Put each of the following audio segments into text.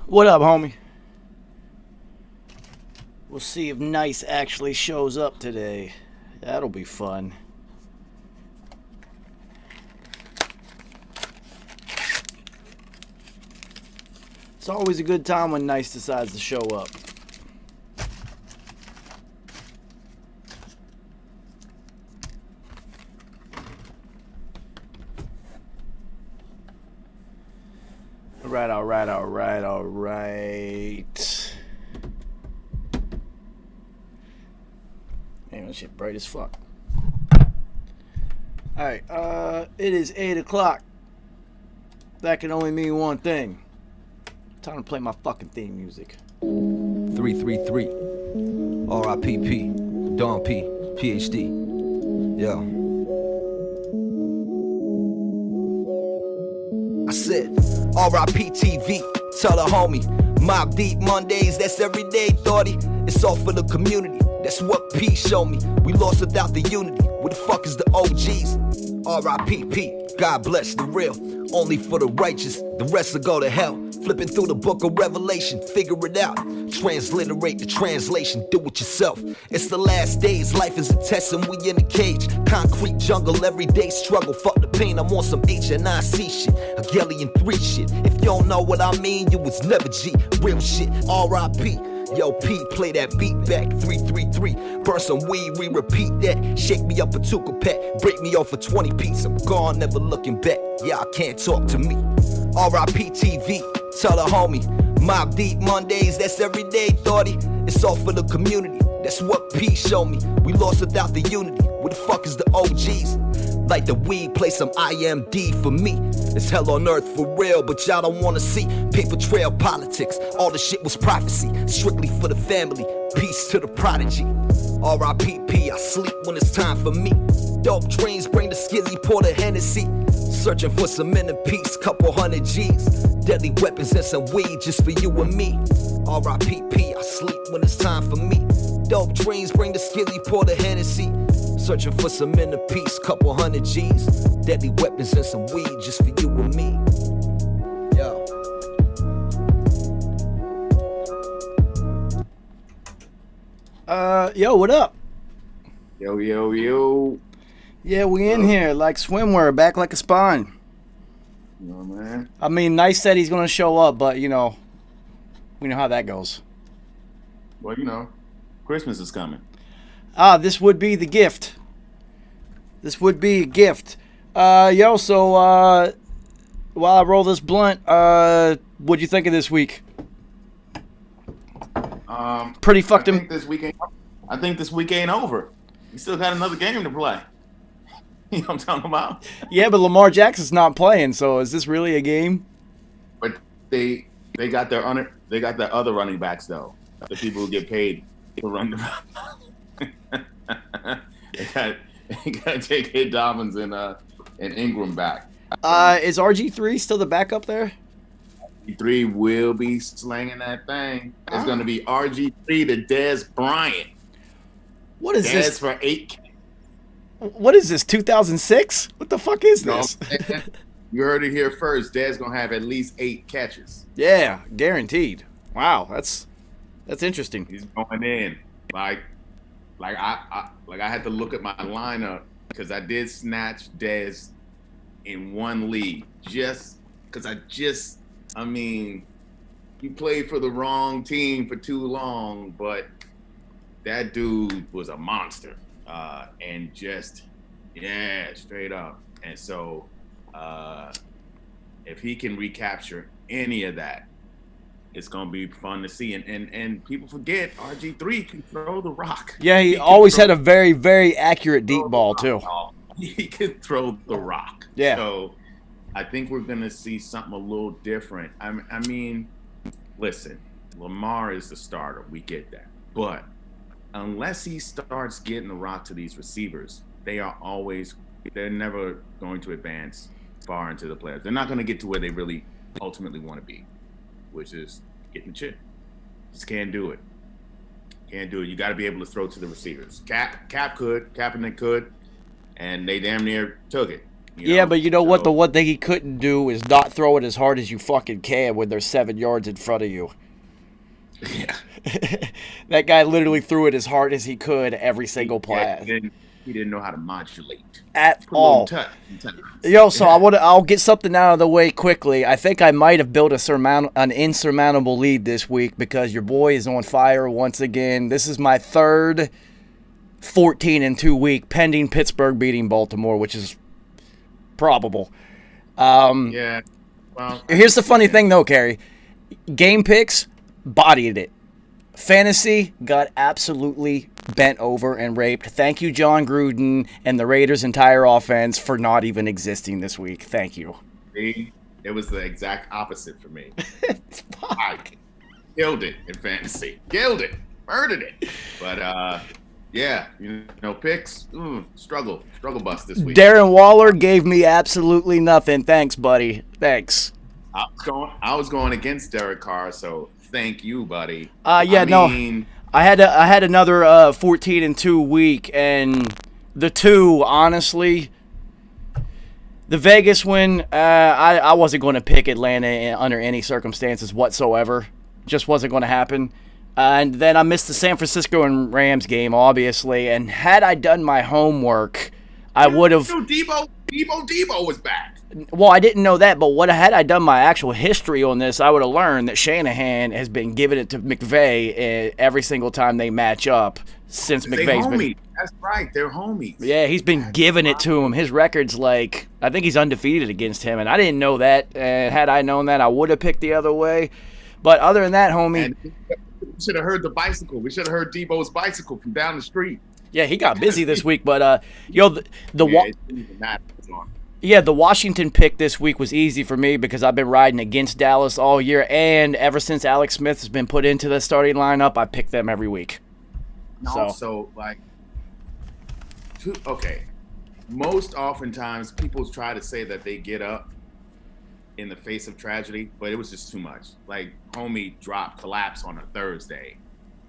What up, homie? We'll see if Nyce actually shows up today. That'll be fun. It's always a good time when Nyce decides to show up. All right. Man, that shit bright as fuck. Alright, it is 8 o'clock. That can only mean one thing. Time to play my fucking theme music. 333 RIPP Don P PhD. Yo. I said RIP TV. Tell the homie Mob Deep Mondays, that's everyday thoughty. It's all for the community. That's what P showed me. We lost without the unity. Where the fuck is the OGs? RIPP. God bless the real. Only for the righteous. The rest will go to hell. Flipping through the book of Revelation, figure it out. Transliterate the translation, do it yourself. It's the last days, life is a test and we in a cage. Concrete jungle, everyday struggle. Fuck the pain, I'm on some HNIC shit. Hegelian 3 shit. If you don't know what I mean, you was never G. Real shit, R.I.P. Yo, P, play that beat back, 333. Burn some weed, repeat that. Shake me up a tuka pack, break me off a 20 piece. I'm gone, never looking back. Y'all can't talk to me. RIP TV, tell the homie. Mob Deep Mondays, that's everyday thoughty. It's all for the community. That's what P showed me. We lost without the unity. Where the fuck is the OGs? Like the weed, play some IMD for me. It's hell on earth for real, but y'all don't wanna see paper trail politics. All the shit was prophecy, strictly for the family. Peace to the prodigy. RIPP, I sleep when it's time for me. Dope dreams bring the skizzy, pour the Hennessy. Searching for some inner peace, couple hundred G's. Deadly weapons and some weed just for you and me. RIPP, I sleep when it's time for me. Dope dreams bring the skizzy, pour the Hennessy. Searching for some inner peace, couple hundred G's. Deadly weapons and some weed just for you and me. Yo. Yo, what up? Yo, yo, yo. Yeah, we in here like swimwear, back like a spawn. You know, man. I mean, Nyce said he's gonna show up, but you know, we know how that goes. Well, you know, Christmas is coming. This would be the gift. This would be a gift. Yo, so while I roll this blunt, what'd you think of this week? Pretty fucked him. I think this week ain't over. We still got another game to play. You know what I'm talking about? Yeah, but Lamar Jackson's not playing, so is this really a game? But they got their other running backs though. The people who get paid to run the they got J.K. Dobbins and Ingram back. Is RG3 still the backup there? RG3 will be slanging that thing. It's going to be RG3 to Dez Bryant. What is Dez this? for 8. What is this, 2006? What the fuck is this? No, you heard it here first. Dez going to have at least 8 catches. Yeah, guaranteed. Wow, that's interesting. He's going in. Like I had to look at my lineup because I did snatch Dez in one league just because I mean, he played for the wrong team for too long, but that dude was a monster. And just, yeah, straight up. And so if he can recapture any of that, it's going to be fun to see. And people forget RG3 can throw the rock. Yeah, he always had a very, very accurate deep ball, too. He can throw the rock. Yeah. So I think we're going to see something a little different. I mean, listen, Lamar is the starter. We get that. But unless he starts getting the rock to these receivers, they're never going to advance far into the playoffs. They're not going to get to where they really ultimately want to be, which is getting the chip. Just can't do it. Can't do it. You got to be able to throw to the receivers. Kaepernick could, and they damn near took it. Yeah, but you know what? The So, one thing he couldn't do is not throw it as hard as you fucking can when they're 7 yards in front of you. yeah. That guy literally threw it as hard as he could every single Yeah, play he didn't know how to modulate. at Put a little all. touch. Yo, so I'll get something out of the way quickly. I think I might have built an insurmountable lead this week because your boy is on fire once again. This is my third 14-2 week pending Pittsburgh beating Baltimore, which is probable. Yeah. Well, Here's the funny thing though, Kerry. Game picks bodied it. Fantasy got absolutely bent over and raped. Thank you, John Gruden and the Raiders' entire offense for not even existing this week. Thank you. it was the exact opposite for me. I killed it in fantasy. Killed it. Murdered it. But yeah, picks, struggle bus this week. Darren Waller gave me absolutely nothing. Thanks, buddy. Thanks. I was going against Derek Carr, so thank you, buddy. I had another 14-2 week, and the two, honestly, the Vegas win, I wasn't going to pick Atlanta under any circumstances whatsoever. Just wasn't going to happen. And then I missed the San Francisco and Rams game, obviously. And had I done my homework, I would have. Debo was back. Well, I didn't know that, but had I done my actual history on this, I would have learned that Shanahan has been giving it to McVay every single time they match up since McVay's been. That's right, they're homies. Yeah, he's been giving it to him. His record's I think he's undefeated against him, and I didn't know that. And had I known that, I would have picked the other way. But other than that, homie. And we should have heard the bicycle. We should have heard Debo's bicycle from down the street. Yeah, he got busy this week, but the Washington pick this week was easy for me because I've been riding against Dallas all year, and ever since Alex Smith has been put into the starting lineup, I pick them every week. Okay. Most oftentimes, people try to say that they get up in the face of tragedy, but it was just too much. Like, homie collapsed on a Thursday,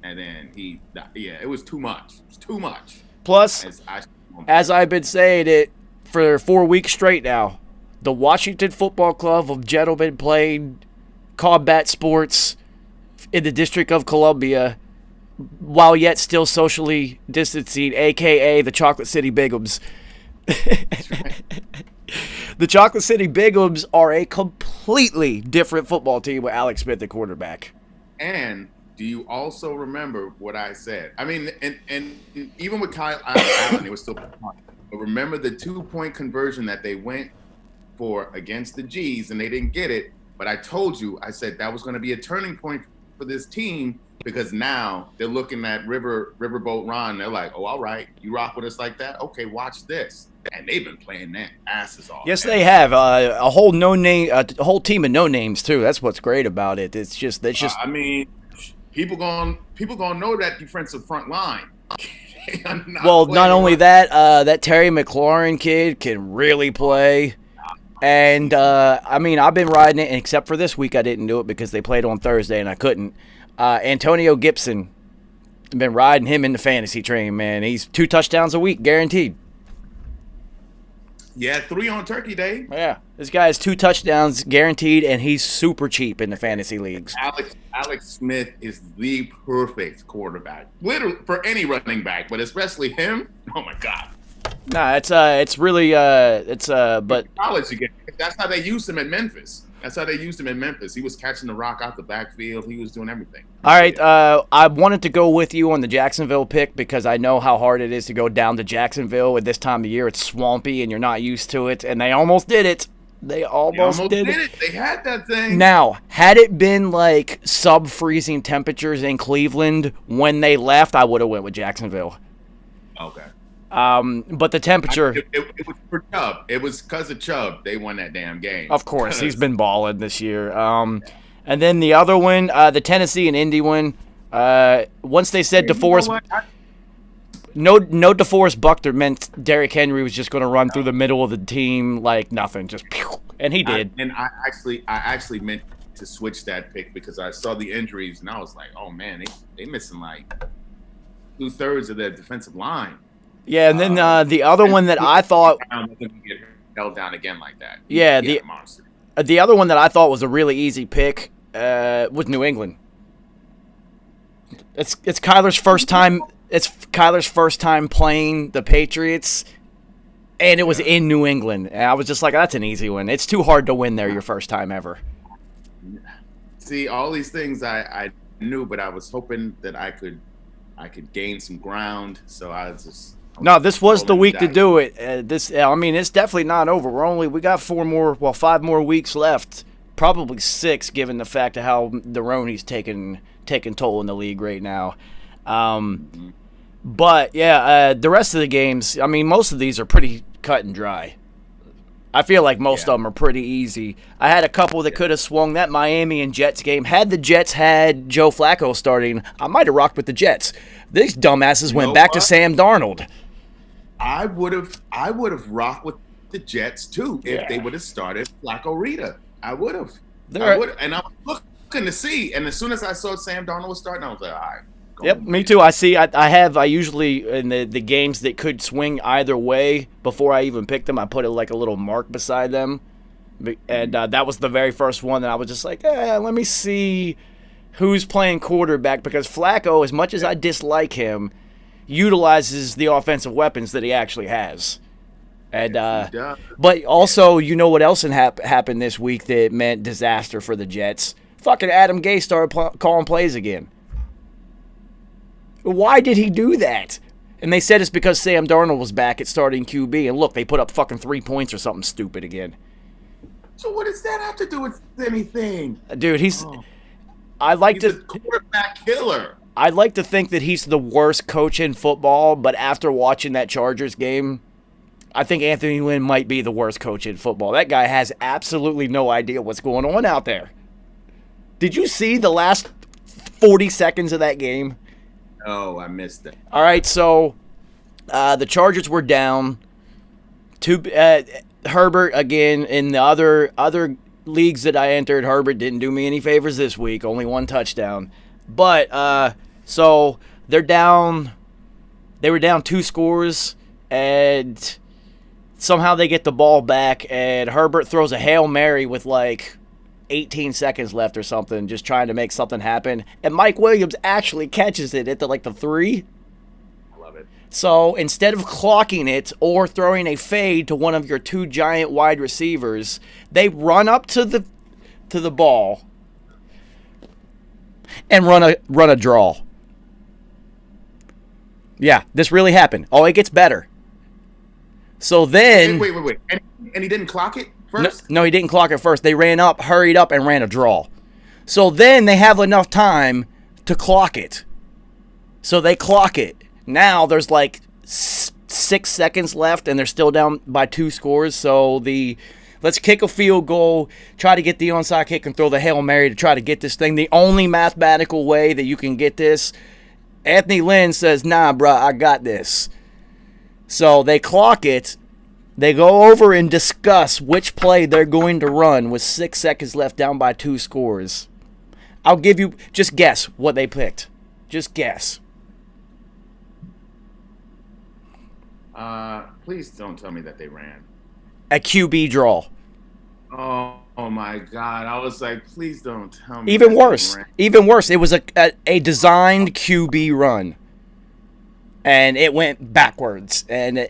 and then it was too much. It was too much. Plus, as I've been saying it for 4 weeks straight now, the Washington Football Club of gentlemen playing combat sports in the District of Columbia while yet still socially distancing, a.k.a. the Chocolate City Bigums. That's right. The Chocolate City Bigums are a completely different football team with Alex Smith at quarterback. And do you also remember what I said? I mean, and even with Kyle Allen, it was still fun. But remember the 2-point conversion that they went for against the G's, and they didn't get it. But I told you, I said that was going to be a turning point for this team because now they're looking at Riverboat Ron. They're like, oh, all right, you rock with us like that? Okay, watch this. And they've been playing their asses off. Yes, they have a whole team of no names too. That's what's great about it. It's just I mean, people gonna know that defensive front line. Not only that, that Terry McLaurin kid can really play. And I mean, I've been riding it, except for this week I didn't do it because they played on Thursday and I couldn't. Antonio Gibson, been riding him in the fantasy train, man. He's 2 touchdowns a week, guaranteed. Yeah, 3 on Turkey Day. Yeah, this guy has 2 touchdowns guaranteed, and he's super cheap in the fantasy leagues. Alex Smith is the perfect quarterback, literally for any running back, but especially him. Oh my God. Nah, it's really but college again. That's how they used him at Memphis. He was catching the rock out the backfield. He was doing everything. All right, I wanted to go with you on the Jacksonville pick because I know how hard it is to go down to Jacksonville at this time of year. It's swampy and you're not used to it, and they almost did it. They almost did it. They had that thing. Now, had it been like sub-freezing temperatures in Cleveland when they left, I would have went with Jacksonville. Okay. But the temperature. It was for Chubb. It was because of Chubb they won that damn game. Of course, he's been balling this year. And then the other one, the Tennessee and Indy one. Once they said DeForest, no DeForest Buckner meant Derrick Henry was just going to run through the middle of the team like nothing, just pew, and he did. I actually meant to switch that pick because I saw the injuries and I was like, oh man, they missing like 2/3 of their defensive line. Yeah, and then the other one that I thought held down again like that. Yeah, He had a monster. the other one that I thought was a really easy pick was New England. It's Kyler's first time. It's Kyler's first time playing the Patriots, and it was in New England. And I was just like, that's an easy one. It's too hard to win there your first time ever. See, all these things I knew, but I was hoping that I could gain some ground. So I was just No, this was the rolling week to dice. do it. I mean, it's definitely not over. We got 5 more weeks left, probably 6, given the fact of how the Roni's taking toll in the league right now. But yeah, the rest of the games, I mean, most of these are pretty cut and dry. I feel like most of them are pretty easy. I had a couple that could have swung. That Miami and Jets game. Had the Jets had Joe Flacco starting, I might have rocked with the Jets. These dumbasses went back to Sam Darnold. I would have rocked with the Jets too if they would have started Flacco Rita. I would have. And I was looking to see. And as soon as I saw Sam Darnold was starting, I was like, all right. Yep, me too. I usually in the games that could swing either way before I even picked them, I put like a little mark beside them, and that was the very first one that I was just like, let me see who's playing quarterback, because Flacco, as much as I dislike him, utilizes the offensive weapons that he actually has. And but also, you know what else happened this week that meant disaster for the Jets? Fucking Adam Gase started calling plays again. Why did he do that? And they said it's because Sam Darnold was back at starting QB. And look, they put up fucking 3 points or something stupid again. So what does that have to do with anything? Dude, he's a quarterback killer. I'd like to think that he's the worst coach in football, but after watching that Chargers game, I think Anthony Lynn might be the worst coach in football. That guy has absolutely no idea what's going on out there. Did you see the last 40 seconds of that game? Oh, I missed it. All right, so the Chargers were down. Herbert, again, in the other leagues that I entered, Herbert didn't do me any favors this week. Only 1 touchdown. But, so they're down. They were down 2 scores, and somehow they get the ball back, and Herbert throws a Hail Mary with like 18 seconds left or something, just trying to make something happen. And Mike Williams actually catches it at the 3. I love it. So instead of clocking it or throwing a fade to one of your 2 giant wide receivers, they run up to the ball and run a draw. Yeah, this really happened. Oh, it gets better. So then... Wait. And he didn't clock it first? No, he didn't clock it first. They hurried up, and ran a draw. So then they have enough time to clock it. So they clock it. Now there's like 6 seconds left, and they're still down by 2 scores. So let's kick a field goal, try to get the onside kick, and throw the Hail Mary to try to get this thing. The only mathematical way that you can get this, Anthony Lynn says, nah, bruh, I got this. So they clock it. They go over and discuss which play they're going to run with 6 seconds left down by 2 scores. I'll give you, just guess what they picked. Just guess. Please don't tell me that they ran. A QB draw. Oh my God. I was like, please don't tell me. Even worse. It was a designed QB run. And it went backwards. And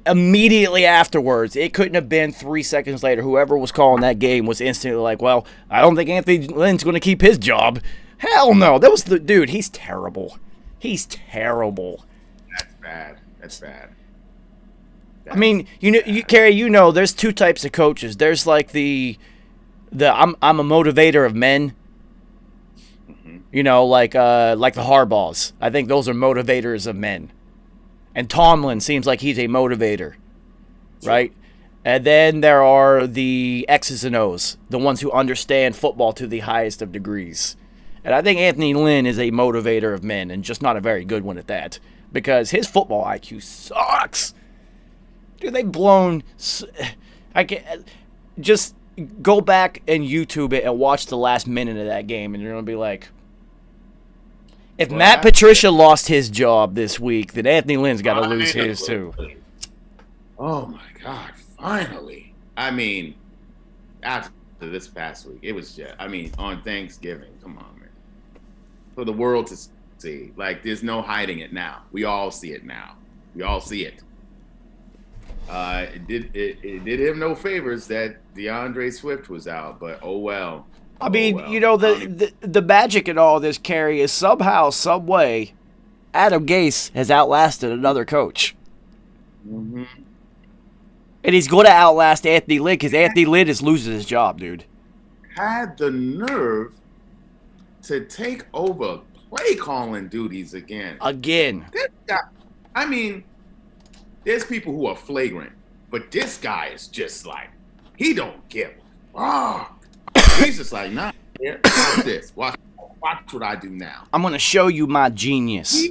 immediately afterwards, it couldn't have been 3 seconds later, whoever was calling that game was instantly like, well, I don't think Anthony Lynn's going to keep his job. Hell no. That was the dude. He's terrible. He's terrible. That's bad. I mean, Kerry, there's 2 types of coaches. There's like the I'm a motivator of men. Mm-hmm. Like the Harbaughs. I think those are motivators of men. And Tomlin seems like he's a motivator, right? And then there are the X's and O's, the ones who understand football to the highest of degrees. And I think Anthony Lynn is a motivator of men, and just not a very good one at that, because his football IQ sucks. Dude, they've blown... I can't... Just go back and YouTube it and watch the last minute of that game, and you're going to be like... If Matt Patricia lost his job this week, then Anthony Lynn's got to lose his too. Oh my God! finally. I mean, after this past week, it was just, I mean, on Thanksgiving, come on, man. For the world to see. Like, there's no hiding it now. We all see it now. We all see it. It did him no favors that DeAndre Swift was out, but oh well. I mean, you know, the magic in all this, Kerry, is somehow, some way, Adam Gase has outlasted another coach. Mm-hmm. And he's going to outlast Anthony Lynn because Anthony Lynn is losing his job, dude. Had the nerve to take over play calling duties again. Again. I mean, there's people who are flagrant, but this guy is just like, he don't give a fuck. He's just like, nah, watch this. Watch what I do now. I'm going to show you my genius.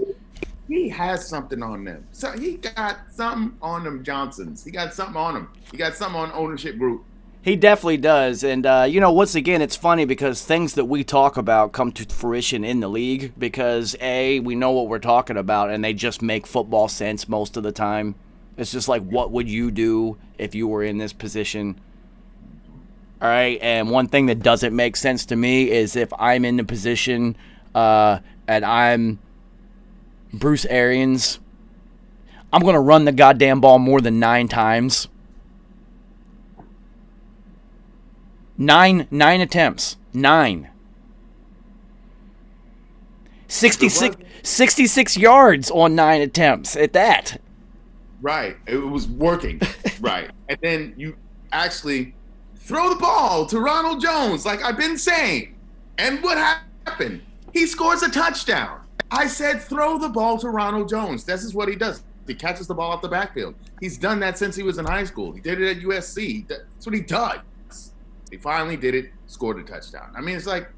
He has something on them. So he got something on them Johnsons. He got something on them. He got something on ownership group. He definitely does. And, you know, once again, it's funny because things that we talk about come to fruition in the league because, A, we know what we're talking about, and they just make football sense most of the time. It's just like, what would you do if you were in this position? All right, and one thing that doesn't make sense to me is if I'm in the position and I'm Bruce Arians, I'm going to run the goddamn ball more than 9 times. 9 attempts. 9. 66 yards on 9 attempts at that. Right. It was working. Right. And then you actually throw the ball to Ronald Jones, like I've been saying. And what happened? He scores a touchdown. I said throw the ball to Ronald Jones. This is what he does. He catches the ball off the backfield. He's done that since he was in high school. He did it at USC. That's what he does. He finally did it, scored a touchdown. I mean, it's like,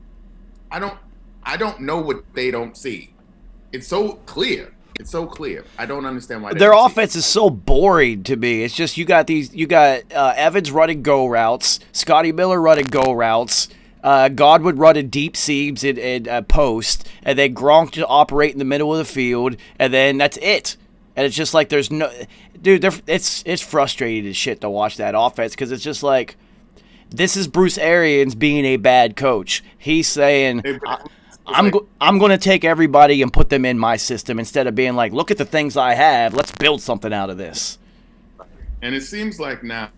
I don't know what they don't see. It's so clear. It's so clear. I don't understand why their offense is so boring to me. It's just you got Evans running go routes, Scotty Miller running go routes, Godwin running deep seams in post, and then Gronk to operate in the middle of the field, and then that's it. And it's just like there's no, dude. It's frustrating as shit to watch that offense because it's just like this is Bruce Arians being a bad coach. He's saying, I'm going to take everybody and put them in my system instead of being like, look at the things I have. Let's build something out of this. And it seems like now,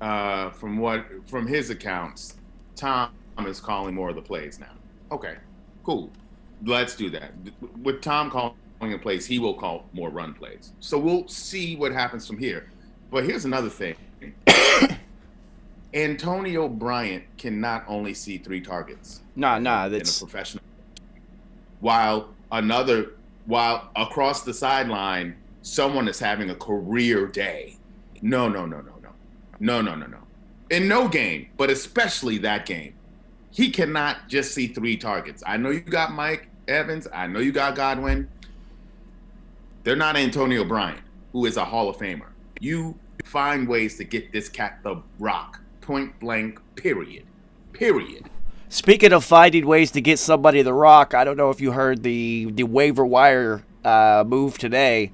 from his accounts, Tom is calling more of the plays now. Okay, cool. Let's do that. With Tom calling the plays, he will call more run plays. So we'll see what happens from here. But here's another thing. Antonio Bryant can not only see 3 targets. That's in a professional. While across the sideline, someone is having a career day. No. In no game, but especially that game, he cannot just see 3 targets. I know you got Mike Evans. I know you got Godwin. They're not Antonio Bryant, who is a Hall of Famer. You find ways to get this cat the rock. Point blank, period. Speaking of finding ways to get somebody the rock, I don't know if you heard the waiver wire move today.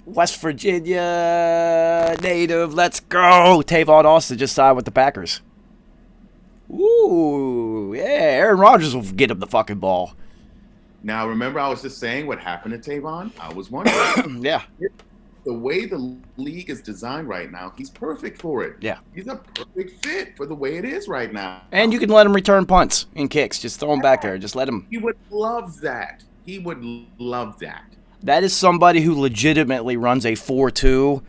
West Virginia native, let's go. Tavon Austin just signed with the Packers. Ooh, yeah, Aaron Rodgers will get him the fucking ball. Now, remember I was just saying what happened to Tavon? I was wondering. Yeah. The way the league is designed right now, he's perfect for it. Yeah. He's a perfect fit for the way it is right now. And you can let him return punts and kicks. Just throw him back there. Just let him. He would love that. That is somebody who legitimately runs a 4.2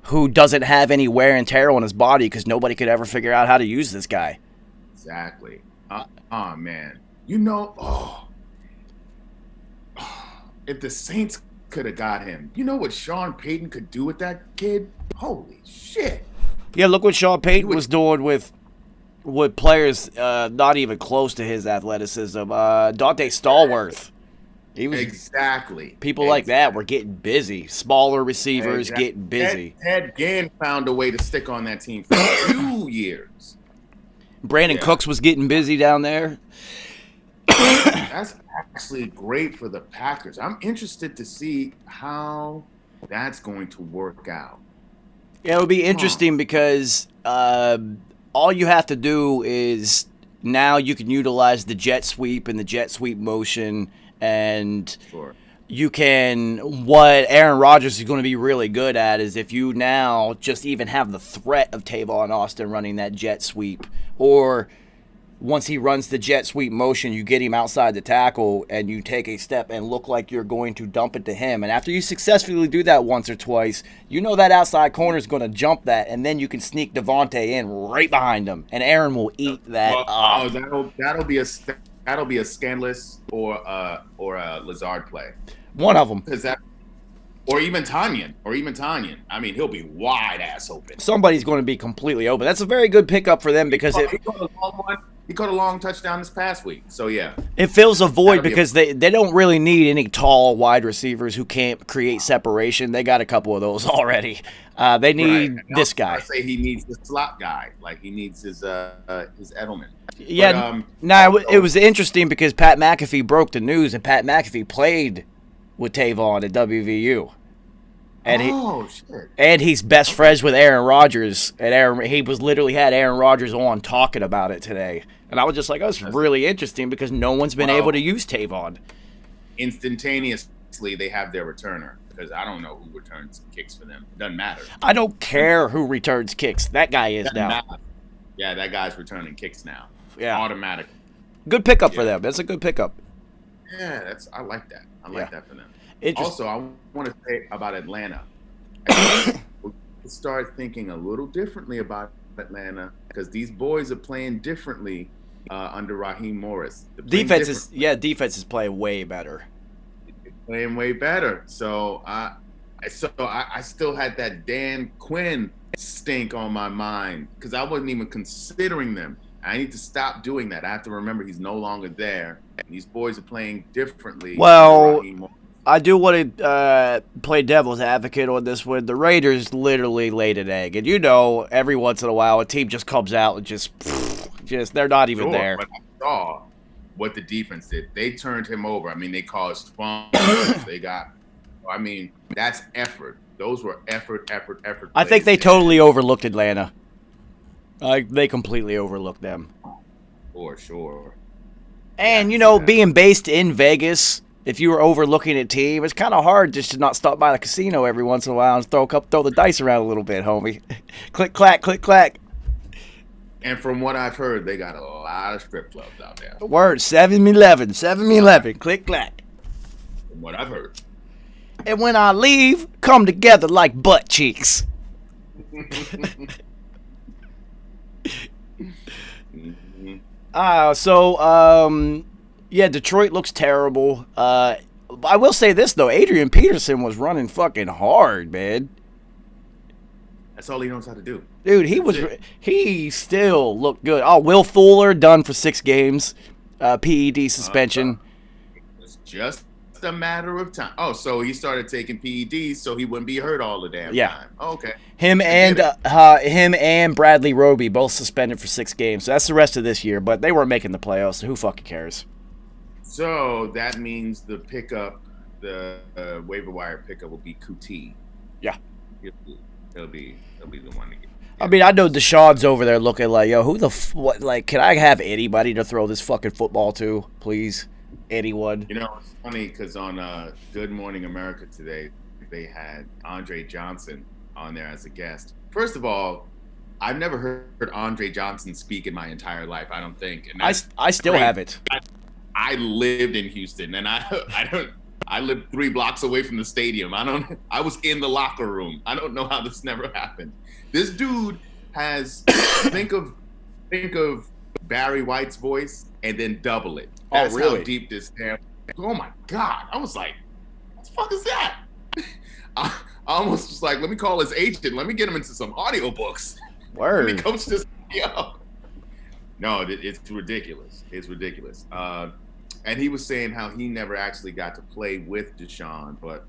who doesn't have any wear and tear on his body because nobody could ever figure out how to use this guy. Exactly. Oh, man. You know, if the Saints could have got him. You know what Sean Payton could do with that kid? Holy shit. Yeah, look what Sean Payton was doing with players not even close to his athleticism. Dante Stallworth. He was exactly. People like that were getting busy. Smaller receivers getting busy. Ted Ginn found a way to stick on that team for 2 years. Brandon Cooks was getting busy down there. That's actually great for the Packers. I'm interested to see how that's going to work out. Yeah, it'll be interesting because all you have to do is now you can utilize the jet sweep and the jet sweep motion, and Sure. you can. What Aaron Rodgers is going to be really good at is if you now just even have the threat of Tavon Austin running that jet sweep, or once he runs the jet sweep motion, you get him outside the tackle and you take a step and look like you're going to dump it to him. And after you successfully do that once or twice, you know that outside corner is going to jump that, and then you can sneak Devontae in right behind him, and Aaron will eat that up. That'll be a Scandalous or a Lazard play. One of them. Because that, or even Tanyan. I mean, he'll be wide ass open. Somebody's going to be completely open. That's a very good pickup for them because He caught a long one. He caught a long touchdown this past week. So yeah, it fills a void because they don't really need any tall wide receivers who can't create separation. They got a couple of those already. They need this guy. I say he needs the slot guy, like he needs his Edelman. Yeah. But, it was interesting because Pat McAfee broke the news, and Pat McAfee played with Tavon at WVU. And shit. And he's best friends with Aaron Rodgers. And he was literally had Aaron Rodgers on talking about it today. And I was just like, oh, it's really interesting because no one's been able to use Tavon. Instantaneously, they have their returner because I don't know who returns kicks for them. It doesn't matter. I don't care who returns kicks. That guy is now. Matter. Yeah, that guy's returning kicks now. Yeah. Automatically. Good pickup for them. That's a good pickup. Yeah, I like that. I like that for them. Interesting. Also, I want to say about Atlanta. We start thinking a little differently about Atlanta because these boys are playing differently under Raheem Morris. Defense is playing way better. Playing way better. So I still had that Dan Quinn stink on my mind because I wasn't even considering them. I need to stop doing that. I have to remember he's no longer there. And these boys are playing differently. Well, I do want to play devil's advocate on this one. The Raiders literally laid an egg. And every once in a while, a team just comes out and just they're not even there. But I saw what the defense did. They turned him over. I mean, they caused fumbles. That's effort. Those were effort. I think they totally overlooked Atlanta. They completely overlooked them. For sure. And, being based in Vegas, if you were overlooking a team, it's kind of hard just to not stop by the casino every once in a while and throw the dice around a little bit, homie. Click, clack, click, clack. And from what I've heard, they got a lot of strip clubs out there. Word, 7-Eleven, click, clack. From what I've heard. And when I leave, come together like butt cheeks. Detroit looks terrible. I will say this, though. Adrian Peterson was running fucking hard, man. That's all he knows how to do. Dude, he still looked good. Oh, Will Fuller done for 6 games. PED suspension. It's just a matter of time. Oh, so he started taking PEDs so he wouldn't be hurt all the damn time. Oh, okay. Him and Bradley Roby both suspended for 6 games. So that's the rest of this year, but they weren't making the playoffs, so who fucking cares? So that means the waiver wire pickup will be Kuti. Yeah. He'll be the one to get. I mean, I know Deshaun's over there looking like, yo, who the what? Like, can I have anybody to throw this fucking football to, please? Anyone? It's funny because on Good Morning America today, they had Andre Johnson on there as a guest. First of all, I've never heard Andre Johnson speak in my entire life. I don't think. And I still haven't. I lived in Houston, and I lived 3 blocks away from the stadium. I was in the locker room. I don't know how this never happened. This dude has think of Barry White's voice and then double it. That's really? How deep this damn. Oh my God! I was like, what the fuck is that? I almost was like, let me call his agent. Let me get him into some audiobooks. Word. Let me coach this. No, it's ridiculous. It's ridiculous. And he was saying how he never actually got to play with Deshaun, but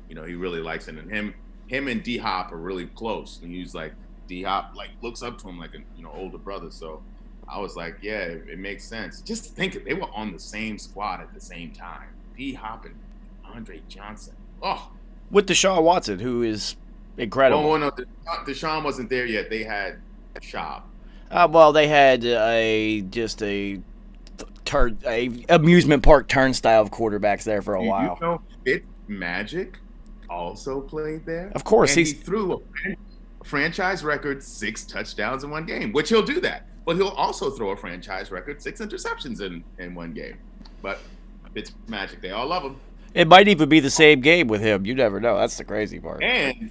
he really likes it. And him and D Hop are really close. And he's like, D Hop looks up to him like an older brother. So I was like, yeah, it makes sense. Just think they were on the same squad at the same time. D Hop and Andre Johnson. Oh, with Deshaun Watson, who is incredible. Oh no, Deshaun wasn't there yet. They had Schaub. Well, they had a amusement park turnstile of quarterbacks there for a while. You know, Fit Magic also played there. Of course, and he threw a franchise record 6 touchdowns in one game, which he'll do that. But he'll also throw a franchise record 6 interceptions in one game. But Fitz Magic, they all love him. It might even be the same game with him. You never know. That's the crazy part. And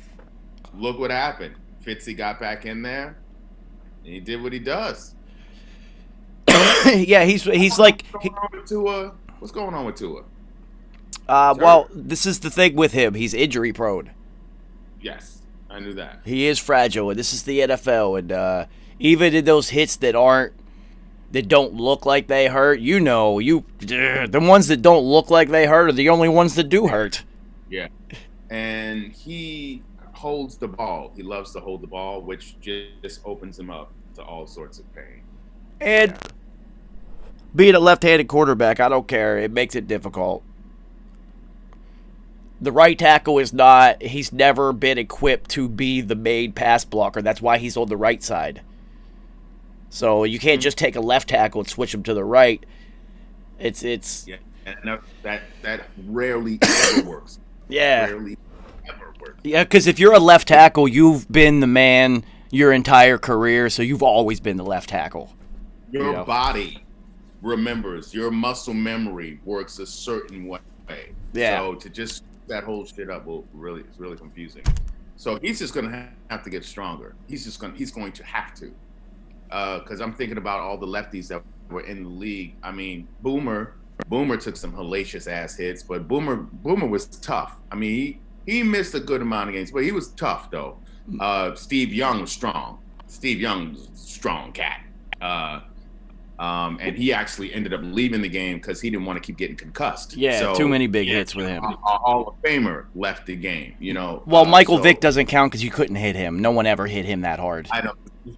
look what happened. Fitzy got back in there, and he did what he does. Yeah, he's like. What's going on with Tua? Well, this is the thing with him. He's injury prone. Yes, I knew that. He is fragile, and this is the NFL. And even in those hits that don't look like they hurt, the ones that don't look like they hurt are the only ones that do hurt. Yeah, and he holds the ball. He loves to hold the ball, which just opens him up to all sorts of pain. And being a left-handed quarterback, I don't care. It makes it difficult. The right tackle he's never been equipped to be the main pass blocker. That's why he's on the right side. So you can't just take a left tackle and switch him to the right. It's yeah, and that rarely ever works. Yeah. Rarely ever works. Yeah, because if you're a left tackle, you've been the man your entire career, so you've always been the left tackle. Your body remembers. Your muscle memory works a certain way. Yeah. So to just that whole shit up it's really confusing. So he's just gonna have to get stronger. He's going to have to. Because I'm thinking about all the lefties that were in the league. I mean, Boomer took some hellacious ass hits, but Boomer was tough. I mean, he missed a good amount of games, but he was tough though. Steve Young was strong. Steve Young was a strong cat. And he actually ended up leaving the game because he didn't want to keep getting concussed. Yeah, so, too many big hits with him. A Hall of Famer left the game, Well, Michael Vick doesn't count because you couldn't hit him. No one ever hit him that hard. I know.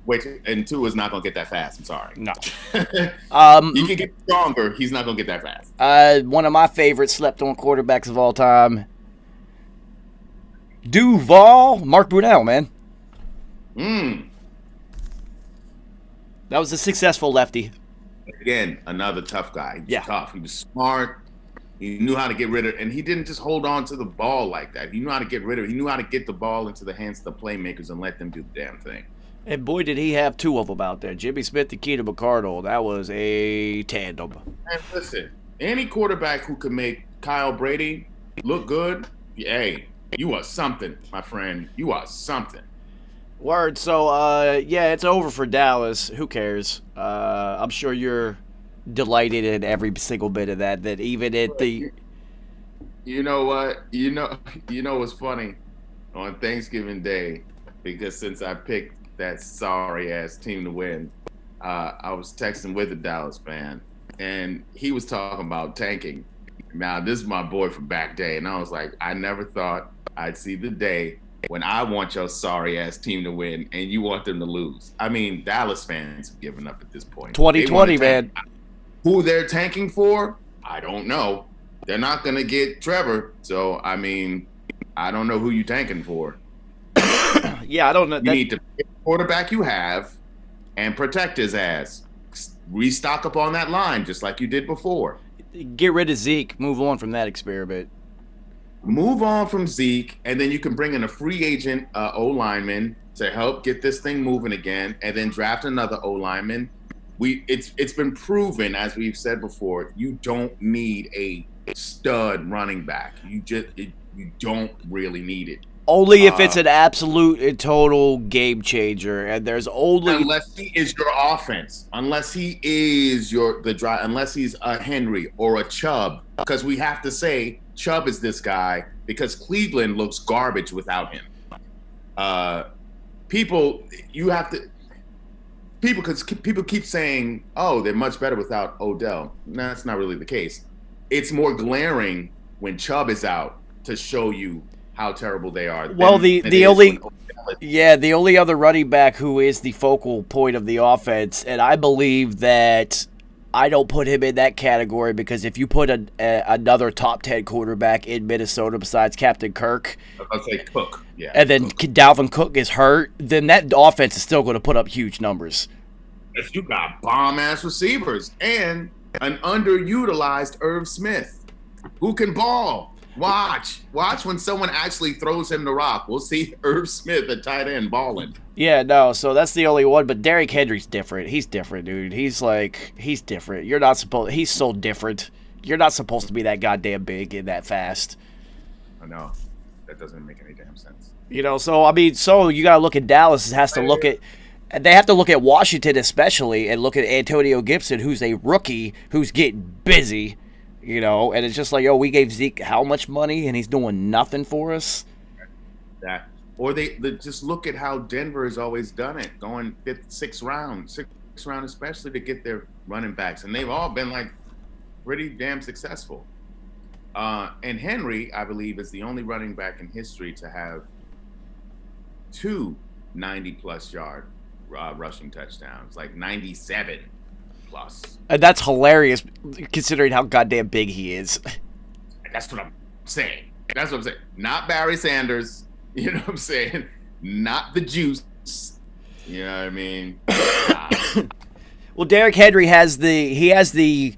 Wait, and Tua's not going to get that fast. I'm sorry. No. You can get stronger. He's not going to get that fast. One of my favorite slept-on quarterbacks of all time, Mark Brunell, man. That was a successful lefty. Again, another tough guy. He was tough. He was smart. He knew how to get rid of it. And he didn't just hold on to the ball like that. He knew how to get rid of it. He knew how to get the ball into the hands of the playmakers and let them do the damn thing. And boy, did he have two of them out there. Jimmy Smith and Keenan McCardle. That was a tandem. And listen, any quarterback who can make Kyle Brady look good, hey, you are something, my friend. You are something. Word. So, it's over for Dallas. Who cares? I'm sure you're delighted in every single bit of that. That even at the, you know what? You know what's funny on Thanksgiving Day, because since I picked that sorry ass team to win, I was texting with a Dallas fan, and he was talking about tanking. Now this is my boy from back day, and I was like, I never thought I'd see the day when I want your sorry ass team to win and you want them to lose. I mean, Dallas fans have given up at this point. 2020, man. Who they're tanking for, I don't know. They're not going to get Trevor. So, I mean, I don't know who you're tanking for. Yeah, I don't know. You need to pick the quarterback you have and protect his ass. Restock up on that line just like you did before. Get rid of Zeke. Move on from that experiment. Move on from Zeke, and then you can bring in a free agent O-lineman to help get this thing moving again, and then draft another O-lineman. It's been proven, as we've said before, you don't need a stud running back. You don't really need it. Only if it's an absolute and total game changer, and there's only unless he is your offense, unless he is unless he's a Henry or a Chubb, because we have to say Chubb is this guy because Cleveland looks garbage without him. People keep saying, oh, they're much better without Odell. No, that's not really the case. It's more glaring when Chubb is out to show you how terrible they are. Well, the only other running back who is the focal point of the offense, and I believe that I don't put him in that category because if you put another top 10 quarterback in Minnesota besides Captain Kirk, I'll say Cook. Yeah. and then Dalvin Cook is hurt, then that offense is still going to put up huge numbers. If you got bomb-ass receivers and an underutilized Irv Smith who can ball. Watch when someone actually throws him the rock. We'll see Irv Smith, the tight end, balling. Yeah, no, so that's the only one. But Derrick Henry's different. He's different, dude. He's different. He's so different. You're not supposed to be that goddamn big and that fast. I know. That doesn't make any damn sense. So you got to look at Dallas. They have to look at Washington especially and look at Antonio Gibson, who's a rookie who's getting busy. And it's just like, we gave Zeke how much money and he's doing nothing for us. That, or they just look at how Denver has always done it, going sixth round especially to get their running backs, and they've all been like pretty damn successful. And Henry, I believe, is the only running back in history to have 2 90-plus yard rushing touchdowns, like 97 plus. And that's hilarious considering how goddamn big he is. That's what I'm saying. Not Barry Sanders. You know what I'm saying? Not the juice. You know what I mean? Well, Derrick Henry has the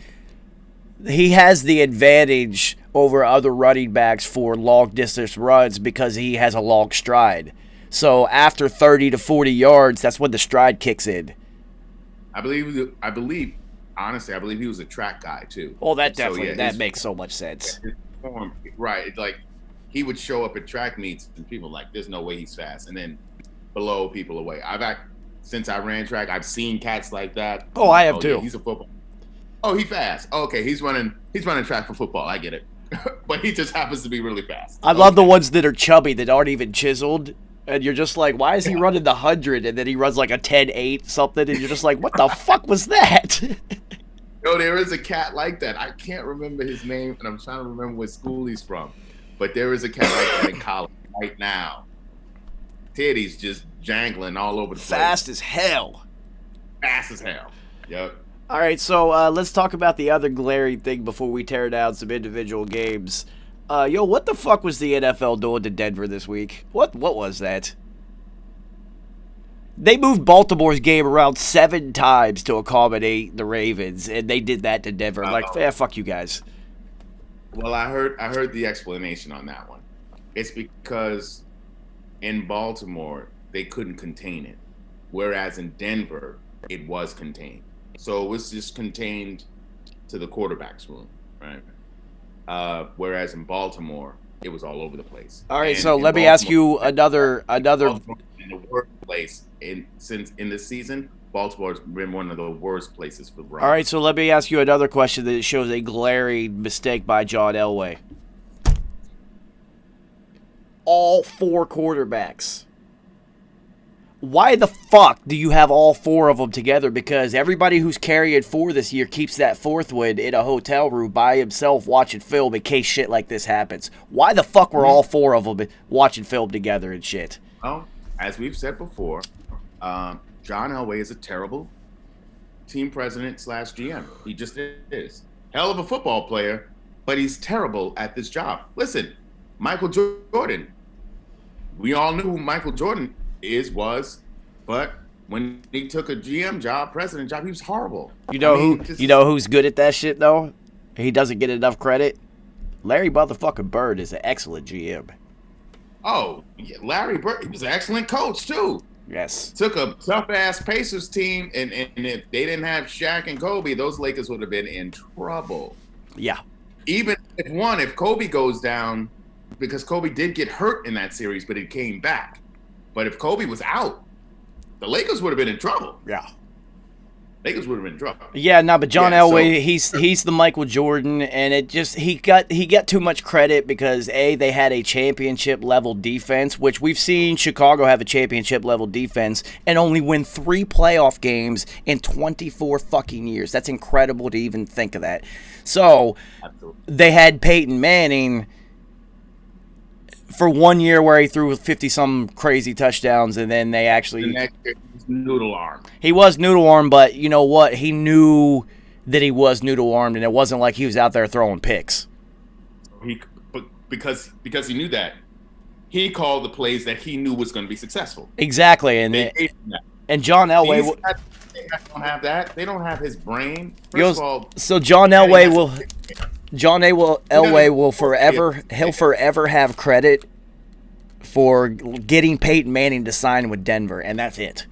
advantage over other running backs for long distance runs because he has a long stride. So after 30 to 40 yards, that's when the stride kicks in. I believe he was a track guy too. Oh, that definitely makes so much sense. His form, right? Like he would show up at track meets and people like, "There's no way he's fast," and then blow people away. Since I ran track, I've seen cats like that. Oh, I have too. Yeah, he's a football. Oh, he's fast. Oh, okay, he's running track for football. I get it, but he just happens to be really fast. I love the ones that are chubby that aren't even chiseled. And you're just like, why is he running the 100? And then he runs like a 10.8 something. And you're just like, what the fuck was that? Yo, there is a cat like that. I can't remember his name, and I'm trying to remember what school he's from. But there is a cat like that in college right now. Teddy's just jangling all over the place. Fast as hell. Yep. All right, so let's talk about the other glaring thing before we tear down some individual games. What the fuck was the NFL doing to Denver this week? What was that? They moved Baltimore's game around 7 times to accommodate the Ravens, and they did that to Denver. Fuck you guys. Well, I heard the explanation on that one. It's because in Baltimore they couldn't contain it, whereas in Denver it was contained. So it was just contained to the quarterback's room, right? Whereas in Baltimore, it was all over the place. All right, so let me ask you another. In the worst place in this season, Baltimore's been one of the worst places for runs. All right, so let me ask you another question that shows a glaring mistake by John Elway. All 4 quarterbacks. Why the fuck do you have all 4 of them together? Because everybody who's carrying 4 this year keeps that 4th one in a hotel room by himself watching film in case shit like this happens. Why the fuck were all 4 of them watching film together and shit? Well, as we've said before, John Elway is a terrible team president / GM. He just is. Hell of a football player, but he's terrible at this job. Listen, Michael Jordan. We all knew who Michael Jordan was, but when he took a GM job, president job, he was horrible. You know who's good at that shit though? He doesn't get enough credit. Larry motherfucking Bird is an excellent GM. Oh, yeah, Larry Bird, he was an excellent coach too. Yes. Took a tough ass Pacers team, and if they didn't have Shaq and Kobe, those Lakers would have been in trouble. Yeah. Even if Kobe goes down, because Kobe did get hurt in that series, but he came back. But if Kobe was out, the Lakers would have been in trouble. Yeah. Lakers would have been in trouble. Yeah, but John Elway, he's the Michael Jordan, and it just he got too much credit because they had a championship level defense, which we've seen Chicago have a championship level defense and only win 3 playoff games in 24 fucking years. That's incredible to even think of that. So they had Peyton Manning for 1 year where he threw 50-some crazy touchdowns, and then they actually... The next year, he was noodle arm. He was noodle arm, but you know what? He knew that he was noodle armed, and it wasn't like he was out there throwing picks. Because he knew that, he called the plays that he knew was going to be successful. Exactly, and John Elway they don't have that. They don't have his brain. First of all, so John Elway will forever have credit for getting Peyton Manning to sign with Denver, and that's it.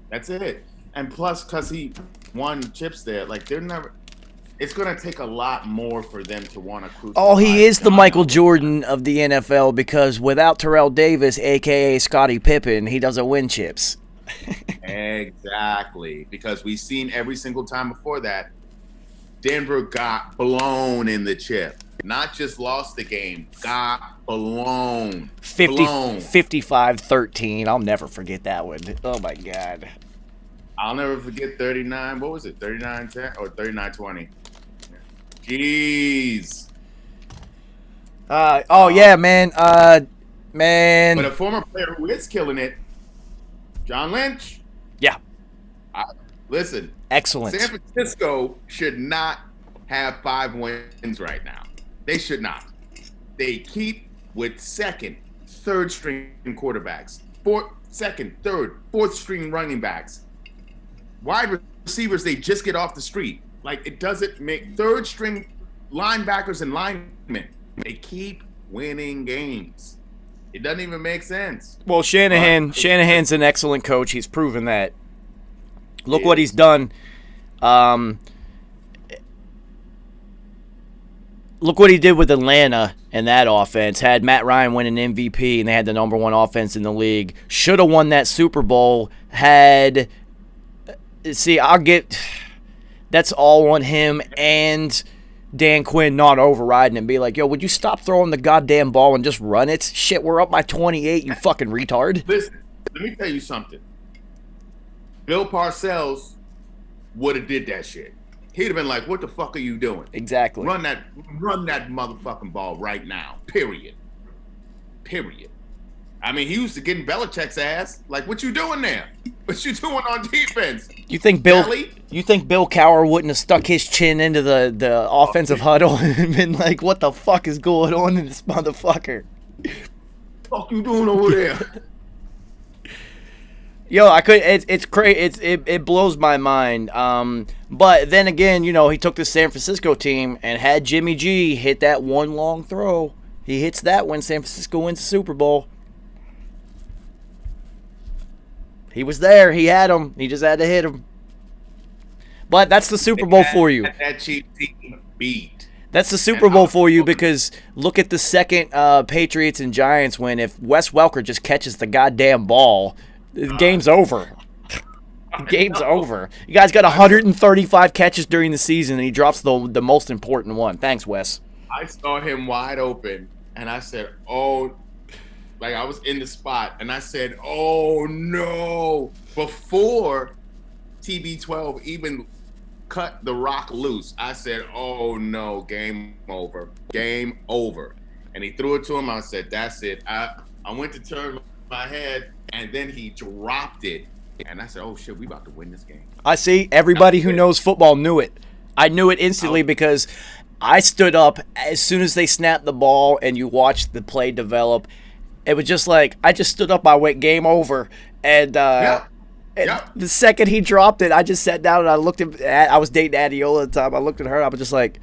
That's it. And plus, because he won chips there, like they're never. It's going to take a lot more for them to want to crucify. Oh, he is the Michael Jordan of the NFL, because without Terrell Davis, a.k.a. Scottie Pippen, he doesn't win chips. Exactly. Because we've seen every single time before that, Denver got blown in the chip. Not just lost the game, got blown. 55-13. I'll never forget that one. Oh, my God. I'll never forget 39. What was it? 39-10 or 39-20? Jeez. Yeah, man. Man. But a former player who is killing it, John Lynch. Yeah. Listen. Excellent. San Francisco should not have 5 wins right now. They should not. They keep with second, third string quarterbacks, second, third, fourth string running backs, wide receivers. They just get off the street. Like, it doesn't make third string linebackers and linemen. They keep winning games. It doesn't even make sense. Well, Shanahan's an excellent coach. He's proven that. Look what he's done. Look what he did with Atlanta and that offense. Had Matt Ryan win an MVP, and they had the number 1 offense in the league. Should have won that Super Bowl. That's all on him and Dan Quinn not overriding and be like, yo, would you stop throwing the goddamn ball and just run it? Shit, we're up by 28, you fucking retard. Listen, let me tell you something. Bill Parcells would have did that shit. He'd have been like, what the fuck are you doing? Exactly. Run that motherfucking ball right now. Period. I mean, he used to get in Belichick's ass. Like, what you doing there? What you doing on defense? You think Bill Cowher wouldn't have stuck his chin into the offensive huddle and been like, what the fuck is going on in this motherfucker? Fuck you doing over there? Yo, I could. It's crazy. It blows my mind. But then again, he took the San Francisco team and had Jimmy G hit that one long throw. He hits that when San Francisco wins the Super Bowl. He was there. He had him. He just had to hit him. But that's the Super Bowl for you. That cheap team beat. That's the Super Bowl for you, because look at the second Patriots and Giants win. If Wes Welker just catches the goddamn ball, the game's over. Game's over. You guys got 135 catches during the season, and he drops the most important one. Thanks, Wes. I saw him wide open, and I said, oh, like I was in the spot, and I said, oh, no. Before TB12 even cut the rock loose, I said, oh, no, game over. Game over. And he threw it to him. I said, that's it. I went to turn my head, and then he dropped it. And I said, oh, shit, we about to win this game. I see. Everybody who knows football knew it. I knew it instantly because I stood up as soon as they snapped the ball and you watched the play develop. It was just like, I just stood up, I went, game over. And, the second he dropped it, I just sat down and I looked at I was dating Adiola at the time. I looked at her, I was just like,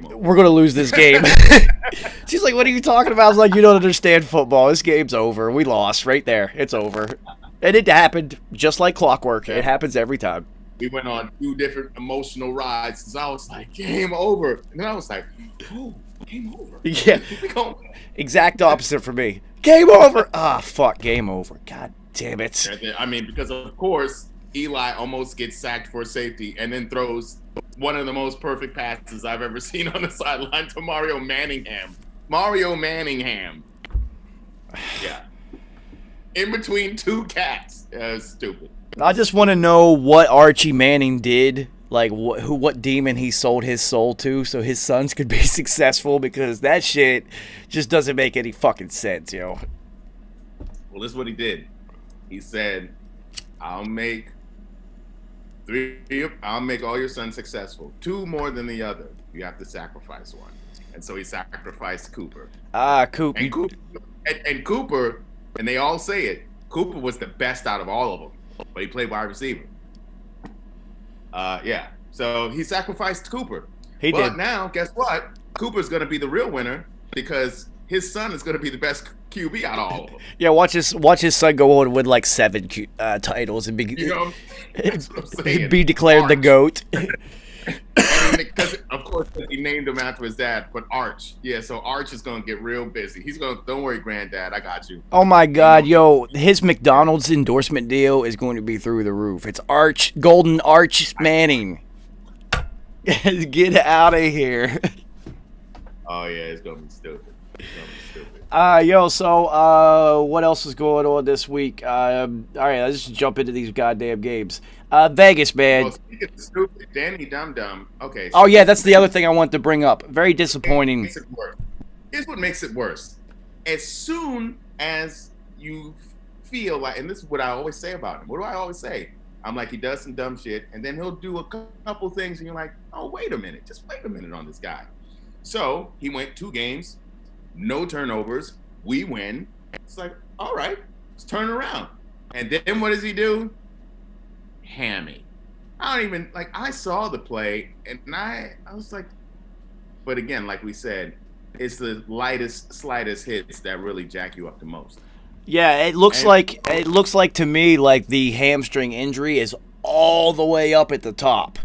we're going to lose this game. She's like, what are you talking about? I was like, you don't understand football. This game's over. We lost right there. It's over. And it happened just like clockwork. It happens every time. We went on 2 different emotional rides since I was like, game over. And then I was like, oh, game over. Yeah. Exact opposite for me. Game over. Ah, fuck, game over. God damn it. I mean, because of course, Eli almost gets sacked for safety and then throws one of the most perfect passes I've ever seen on the sideline to Mario Manningham. Yeah. In between 2 cats. Stupid. I just want to know what Archie Manning did, like what demon he sold his soul to so his sons could be successful, because that shit just doesn't make any fucking sense, yo. Well, this is what he did. He said, I'll make Three, I'll make all your sons successful. Two more than the other. You have to sacrifice one. And so he sacrificed Cooper. Coop. And Cooper, and Cooper, and they all say it, Cooper was the best out of all of them, but he played wide receiver. Yeah. So he sacrificed Cooper. He but did. Now, guess what? Cooper's going to be the real winner because his son is going to be the best QB out of all of them. Yeah, watch his son go on with like 7 titles and be That's what I'm saying. be declared the GOAT. Because of course he named him after his dad, but Arch. Yeah, so Arch is gonna get real busy. He's gonna, don't worry, granddad, I got you. Oh my God, yo, his McDonald's endorsement deal is going to be through the roof. It's Golden Arch Manning. Get out of here. Oh yeah, it's gonna be stupid. So what else is going on this week? All right, let's just jump into these goddamn games. Vegas, man. Oh, speaking of stupid, Danny Dum Dum. Okay. Oh yeah, that's the other thing I wanted to bring up. Very disappointing. Makes it worse. Here's what makes it worse. As soon as you feel like, and this is what I always say about him. What do I always say? I'm like, he does some dumb shit, and then he'll do a couple things, and you're like, oh, wait a minute. Just wait a minute on this guy. So he went 2 games, no turnovers. We win. It's like, all right, let's turn around. And then what does he do? Hammy. I don't even, like, I saw the play, and I was like, but again, like we said, it's the slightest hits that really jack you up the most. Yeah, it looks like to me like the hamstring injury is all the way up at the top.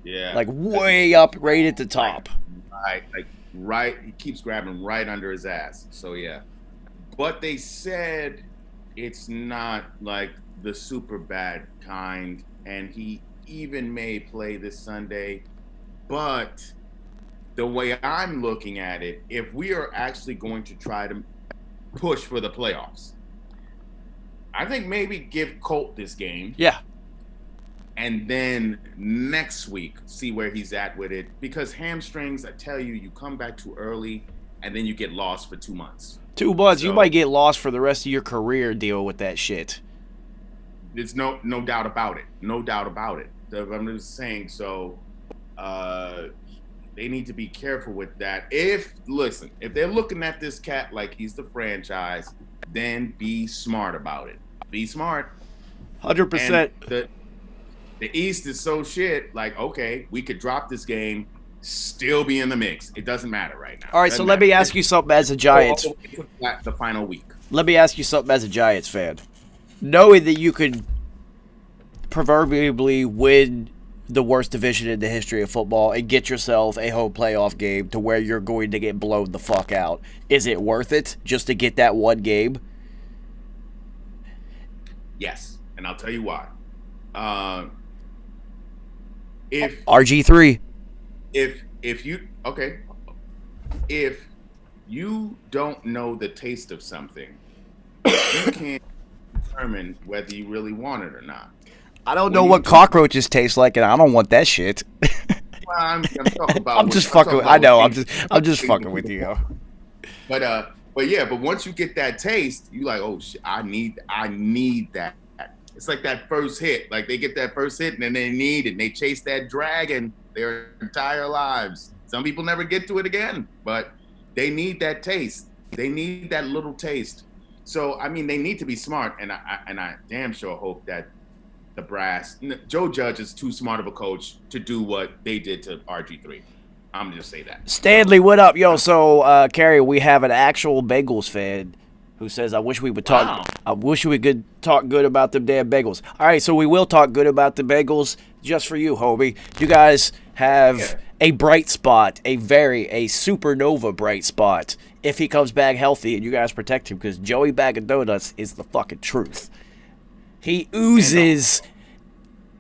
Yeah. Like way up right at the top. Right, he keeps grabbing right under his ass. So yeah. But they said it's not like the super bad kind, and he even may play this Sunday. But the way I'm looking at it, if we are actually going to try to push for the playoffs, I think maybe give Colt this game. Yeah. And then next week, see where he's at with it. Because hamstrings, I tell you, you come back too early, and then you get lost for 2 months. 2 months, you might get lost for the rest of your career deal with that shit. There's no doubt about it. No doubt about it. I'm just saying, so they need to be careful with that. If they're looking at this cat like he's the franchise, then be smart about it. Be smart. 100%. And the East is so shit, like, okay, we could drop this game, still be in the mix. It doesn't matter right now. All right, so let me ask you something as a Giants. The final week. Let me ask you something as a Giants fan. Knowing that you could proverbially win the worst division in the history of football and get yourself a home playoff game to where you're going to get blown the fuck out, is it worth it just to get that one game? Yes, and I'll tell you why. If RG3. If you don't know the taste of something, you can't determine whether you really want it or not. I don't know what cockroaches taste like, and I don't want that shit. Well, I'm talking about. I'm just fucking. I know. I'm just fucking with you. But once you get that taste, you like, oh shit, I need that. It's like that first hit. Like they get that first hit and then they need it. And they chase that dragon their entire lives. Some people never get to it again, but they need that taste. They need that little taste. So I mean, they need to be smart, and I damn sure hope that the brass, Joe Judge is too smart of a coach to do what they did to RG3. I'm gonna just say that. Stanley, what up, yo? So, Carrie, we have an actual Bengals fan who says, I wish we would talk. Wow. I wish we could talk good about them damn Bengals. All right, so we will talk good about the Bengals just for you, Hobie. You guys have a bright spot, a supernova bright spot. If he comes back healthy and you guys protect him, because Joey Bag of Donuts is the fucking truth. He oozes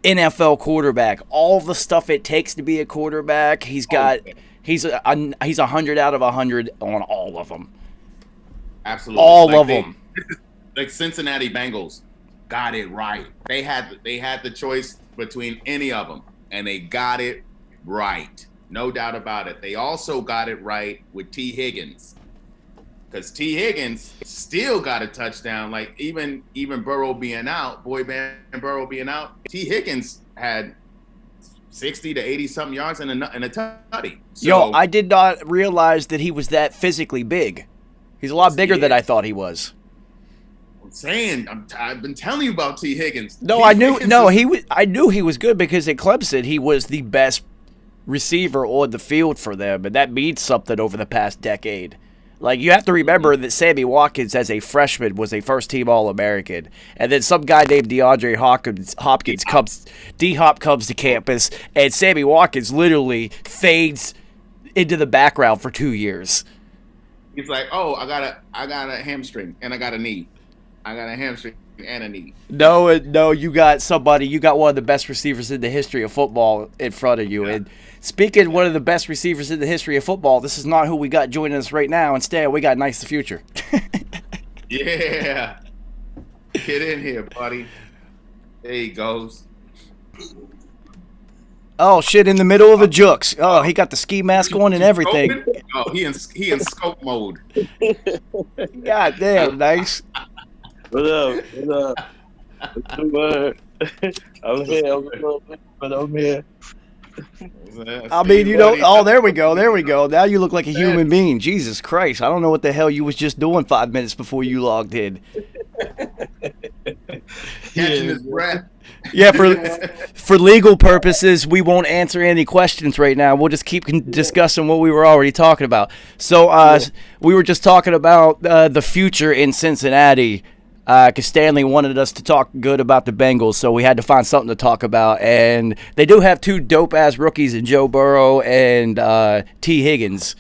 NFL quarterback. All the stuff it takes to be a quarterback. He's 100 out of 100 on all of them. Absolutely. All of them. Like Cincinnati Bengals got it right. They had the choice between any of them, and they got it right. No doubt about it. They also got it right with T. Higgins. because T. Higgins still got a touchdown. Like even Burrow being out, Boy Band Burrow being out, T. Higgins had 60 to 80 something yards and a tutty. So, Yo, I did not realize that he was that physically big. He's a lot bigger than I thought he was. I'm saying, I've been telling you about T. Higgins. No, T. I knew. Higgins No, is- he was. I knew he was good because at Clemson he was the best receiver on the field for them, and that means something over the past decade. Like, you have to remember that Sammy Watkins, as a freshman, was a first-team All-American, and then some guy named DeAndre Hopkins comes, D-Hop comes to campus, and Sammy Watkins literally fades into the background for 2 years. He's like, oh, I got a hamstring and I got a knee. I got a hamstring and a knee. No, you got somebody. You got one of the best receivers in the history of football in front of you. Yeah. And speaking of one of the best receivers in the history of football, this is not who we got joining us right now. Instead, we got Nyce the Future. Yeah. Get in here, buddy. There he goes. Oh shit! In the middle of a jukes. Oh, he got the ski mask on and everything. Scoping? Oh, he in scope mode. God damn, Nyce. What up? What up? What's the word? I'm here. I'm a little bit, but I'm here. I mean, you know. Oh, there we go. There we go. Now you look like a human being. Jesus Christ! I don't know what the hell you was just doing 5 minutes before you logged in. Catching his breath. Yeah, for legal purposes, we won't answer any questions right now. We'll just keep discussing what we were already talking about. So we were just talking about the future in Cincinnati because Stanley wanted us to talk good about the Bengals, so we had to find something to talk about. And they do have two dope-ass rookies in Joe Burrow and T. Higgins.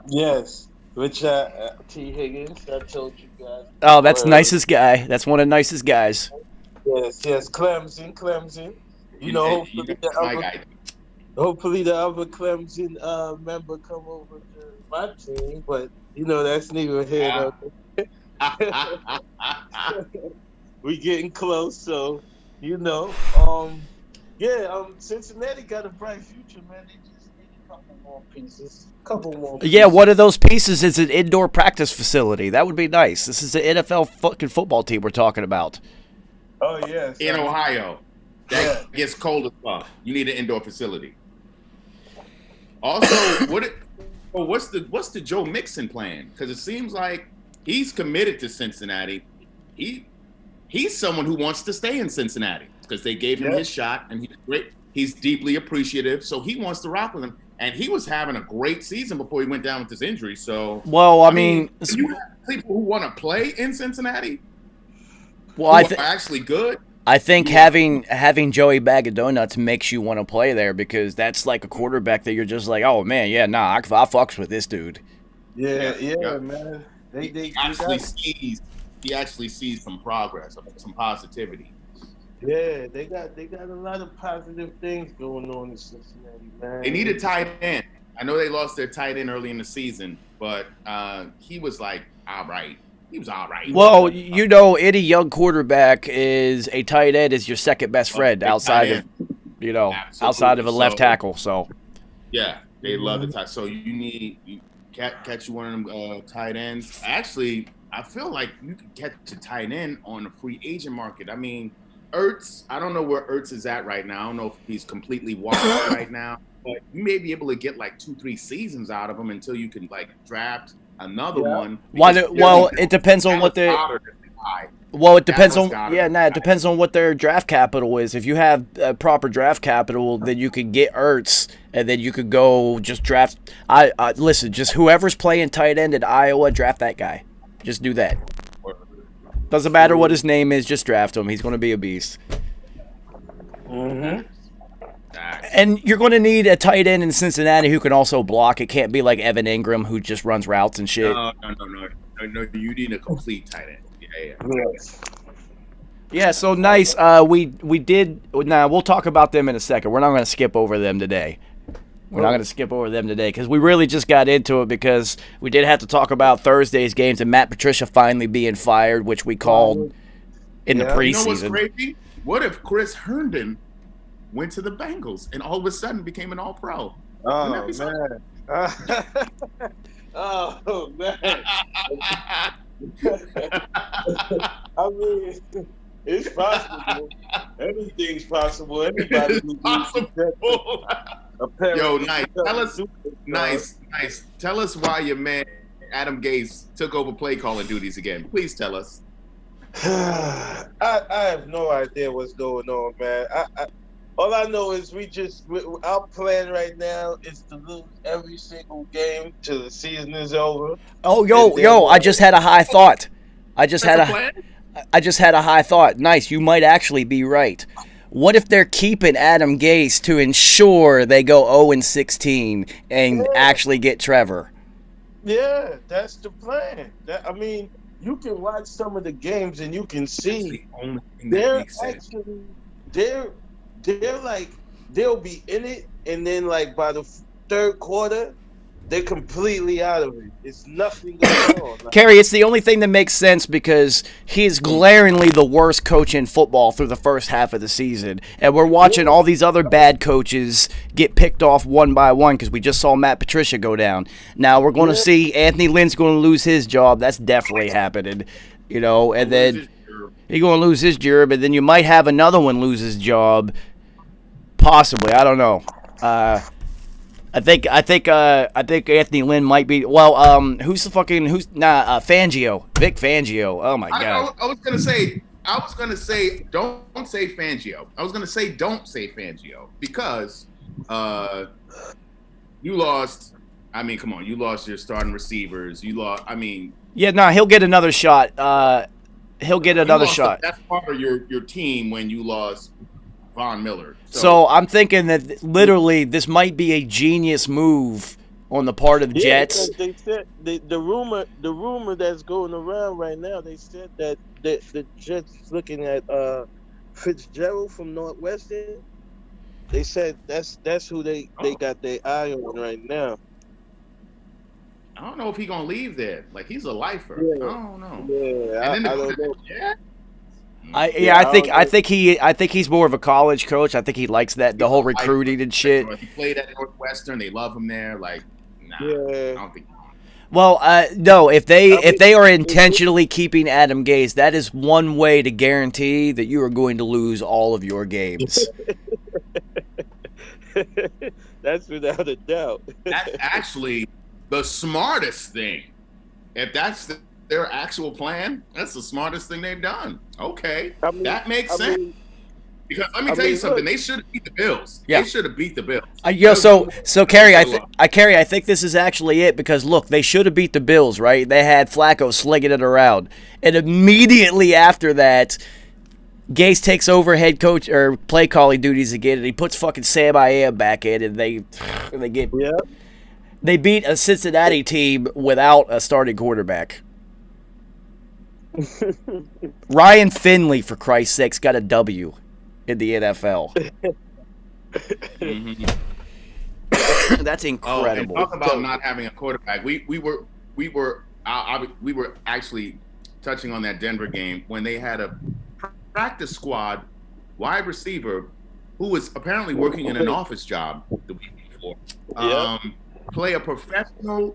Yes, which T. Higgins, I told you guys. Oh, that's Nyce's guy. That's one of Nyce's guys. Yes, Clemson. You know, hopefully the other Clemson member come over to my team, but you know that's neither here nor we getting close, so you know. Cincinnati got a bright future, man. They just need a couple more pieces. Yeah, one of those pieces is an indoor practice facility. That would be nice. This is an NFL fucking football team we're talking about. Oh yes. In Ohio. That gets cold as fuck. You need an indoor facility. Also, what's the Joe Mixon plan? Because it seems like he's committed to Cincinnati. He's someone who wants to stay in Cincinnati because they gave him his shot and he's great. He's deeply appreciative, so he wants to rock with them. And he was having a great season before he went down with this injury. So, well, I mean, you have people who want to play in Cincinnati. Well, are actually good. I think having Joey Bag of Donuts makes you want to play there because that's like a quarterback that you're just like, oh man, yeah, nah, I fucks with this dude. Yeah, man. He actually sees some progress, some positivity. Yeah, they got a lot of positive things going on in Cincinnati, man. They need a tight end. I know they lost their tight end early in the season, but he was like all right. He was all right. Well, you know, any young quarterback is a tight end is your second best friend outside of, outside of a left tackle. So, yeah, they love the tight. So you catch one of them tight ends. Actually, I feel like you could catch a tight end on the free agent market. I mean, Ertz. I don't know where Ertz is at right now. I don't know if he's completely washed right now, but you may be able to get like 2-3 seasons out of him until you can like draft another one. Well, it depends on what their it depends on it depends on what their draft capital is. If you have proper draft capital, then you could get Ertz, and then you could go just draft. Listen, just whoever's playing tight end in Iowa, draft that guy. Just do that. Doesn't matter what his name is, just draft him. He's going to be a beast. Mm-hmm. And you're going to need a tight end in Cincinnati who can also block. It can't be like Evan Ingram who just runs routes and shit. No. You need a complete tight end. Yeah. So Nyce. We did. Now we'll talk about them in a second. We're not going to skip over them today. Because we really just got into it because we did have to talk about Thursday's games and Matt Patricia finally being fired, which we called in the preseason. You know what's crazy? What if Chris Herndon went to the Bengals and all of a sudden became an All-Pro? Oh, man. Oh man. I mean, it's possible. Anything's possible. Anybody It's who's possible. apparently. Yo, Nyce, tell us, Nyce, tell us why your man Adam Gase took over play calling duties again. Please tell us. I have no idea what's going on, man. All I know is our plan right now is to lose every single game till the season is over. Oh, yo! I just had a high thought. I just had a high thought. Nyce, you might actually be right. What if they're keeping Adam Gase to ensure they go 0-16 and actually get Trevor? Yeah, that's the plan. I mean, you can watch some of the games and you can see they're actually they're like they'll be in it, and then like by the third quarter they're completely out of it. It's nothing going on. Like, Kerry, it's the only thing that makes sense because he's glaringly the worst coach in football through the first half of the season. And we're watching all these other bad coaches get picked off one by one because we just saw Matt Patricia go down. Now we're going to see Anthony Lynn's going to lose his job. That's definitely happening. You know, and then he's going to lose his job, and then you might have another one lose his job. Possibly. I don't know. I think Anthony Lynn might be. Well, Fangio, Vic Fangio. Oh my God. I was gonna say, don't say Fangio. I was gonna say, don't say Fangio because you lost. I mean, come on, you lost your starting receivers. You lost. I mean, yeah, no, he'll get another shot. He'll get another shot. That's part of your team when you lost Von Miller. So I'm thinking that literally this might be a genius move on the part of the Jets. They said the rumor that's going around right now. They said that the Jets looking at Fitzgerald from Northwestern. They said that's who they got their eye on right now. I don't know if he's gonna leave there. Like he's a lifer. Yeah. I don't know. Yeah, I don't know. I think he's more of a college coach. I think he likes the whole recruiting and shit. He played at Northwestern. They love him there. Like, nah, I don't think. Well, no. If they are intentionally keeping Adam Gase, that is one way to guarantee that you are going to lose all of your games. That's without a doubt. That's actually the smartest thing. If that's their actual plan, that's the smartest thing they've done. Okay, that makes sense. Because let me tell you something, they should have beat the Bills. Yeah. They should have beat the Bills. So Kerry, I think this is actually it because look, they should have beat the Bills, right? They had Flacco slinging it around, and immediately after that, Gase takes over head coach or play calling duties again, and he puts fucking Sam I Am back in, and they get they beat a Cincinnati team without a starting quarterback. Ryan Finley, for Christ's sakes, got a W in the NFL. Mm-hmm. That's incredible. Talk about not having a quarterback. We were actually touching on that Denver game when they had a practice squad wide receiver who was apparently working in an office job the week before. Play a professional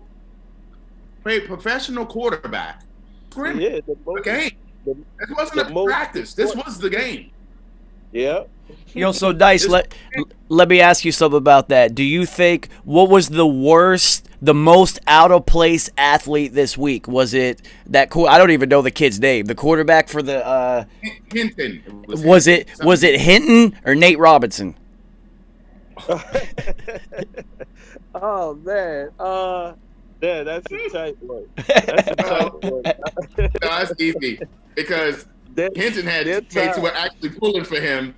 quarterback. The game. This wasn't a practice. This was the game. Yeah. So Nyce, let me ask you something about that. Do you think what was the most out of place athlete this week? Was it that I don't even know the kid's name. The quarterback for the Hinton. Was it Hinton or Nate Robinson? Oh man. Yeah, that's a tight one. That's a tight one. No, that's easy because Hinton had teammates who were actually pulling for him.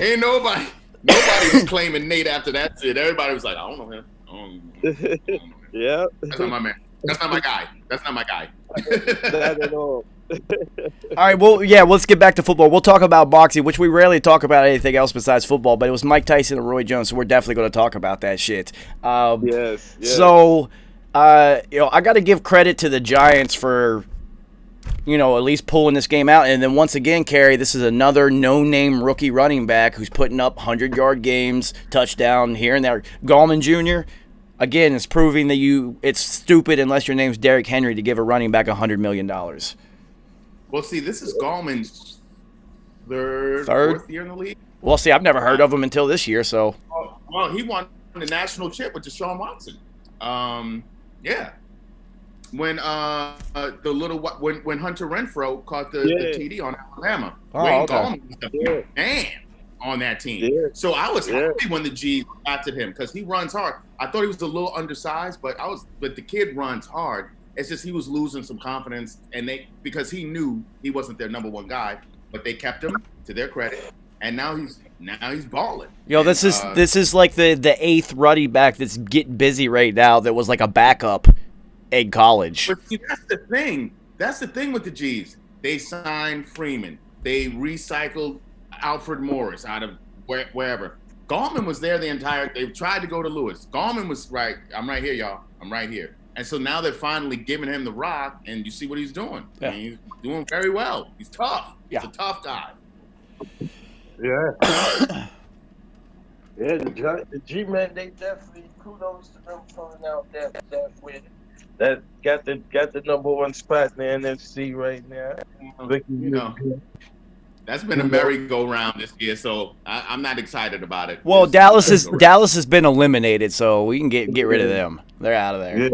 Ain't nobody was claiming Nate after that shit. Everybody was like, I don't know him. I don't know him. Yeah. That's not my man. That's not my guy. Not at all. All right, well, yeah, let's get back to football. We'll talk about boxing, which we rarely talk about anything else besides football, but it was Mike Tyson and Roy Jones, so we're definitely going to talk about that shit. Yes. So, I got to give credit to the Giants for, at least pulling this game out. And then once again, Kerry, this is another no-name rookie running back who's putting up 100-yard games, touchdown here and there. Gallman Jr., again, it's proving that it's stupid unless your name's Derrick Henry to give a running back $100 million. Well, see, this is Gallman's third, fourth year in the league. Well, see, I've never heard of him until this year, so. Well, he won the national chip with Deshaun Watson. Yeah. When when Hunter Renfrow caught the TD on Alabama, Wayne Gallman was the big man on that team. Yeah. So I was happy when the G drafted him because he runs hard. I thought he was a little undersized, but the kid runs hard. It's just he was losing some confidence, and because he knew he wasn't their number one guy, but they kept him to their credit, and now he's balling. Yo, this is like the eighth running back that's getting busy right now. That was like a backup in college. But see, that's the thing. That's the thing with the G's. They signed Freeman. They recycled Alfred Morris out of wherever. Gallman was there the entire. They tried to go to Lewis. Gallman was right. I'm right here, y'all. I'm right here. And so now they're finally giving him the rock, and you see what he's doing. Yeah. I mean, he's doing very well. He's tough. Yeah. He's a tough guy. Yeah. Yeah, the G-Men, they definitely kudos to them filling out that win. That got the number one spot in the NFC right now. You know, that's been a merry-go-round this year, so I'm not excited about it. Well, Dallas has been eliminated, so we can get rid of them. They're out of there.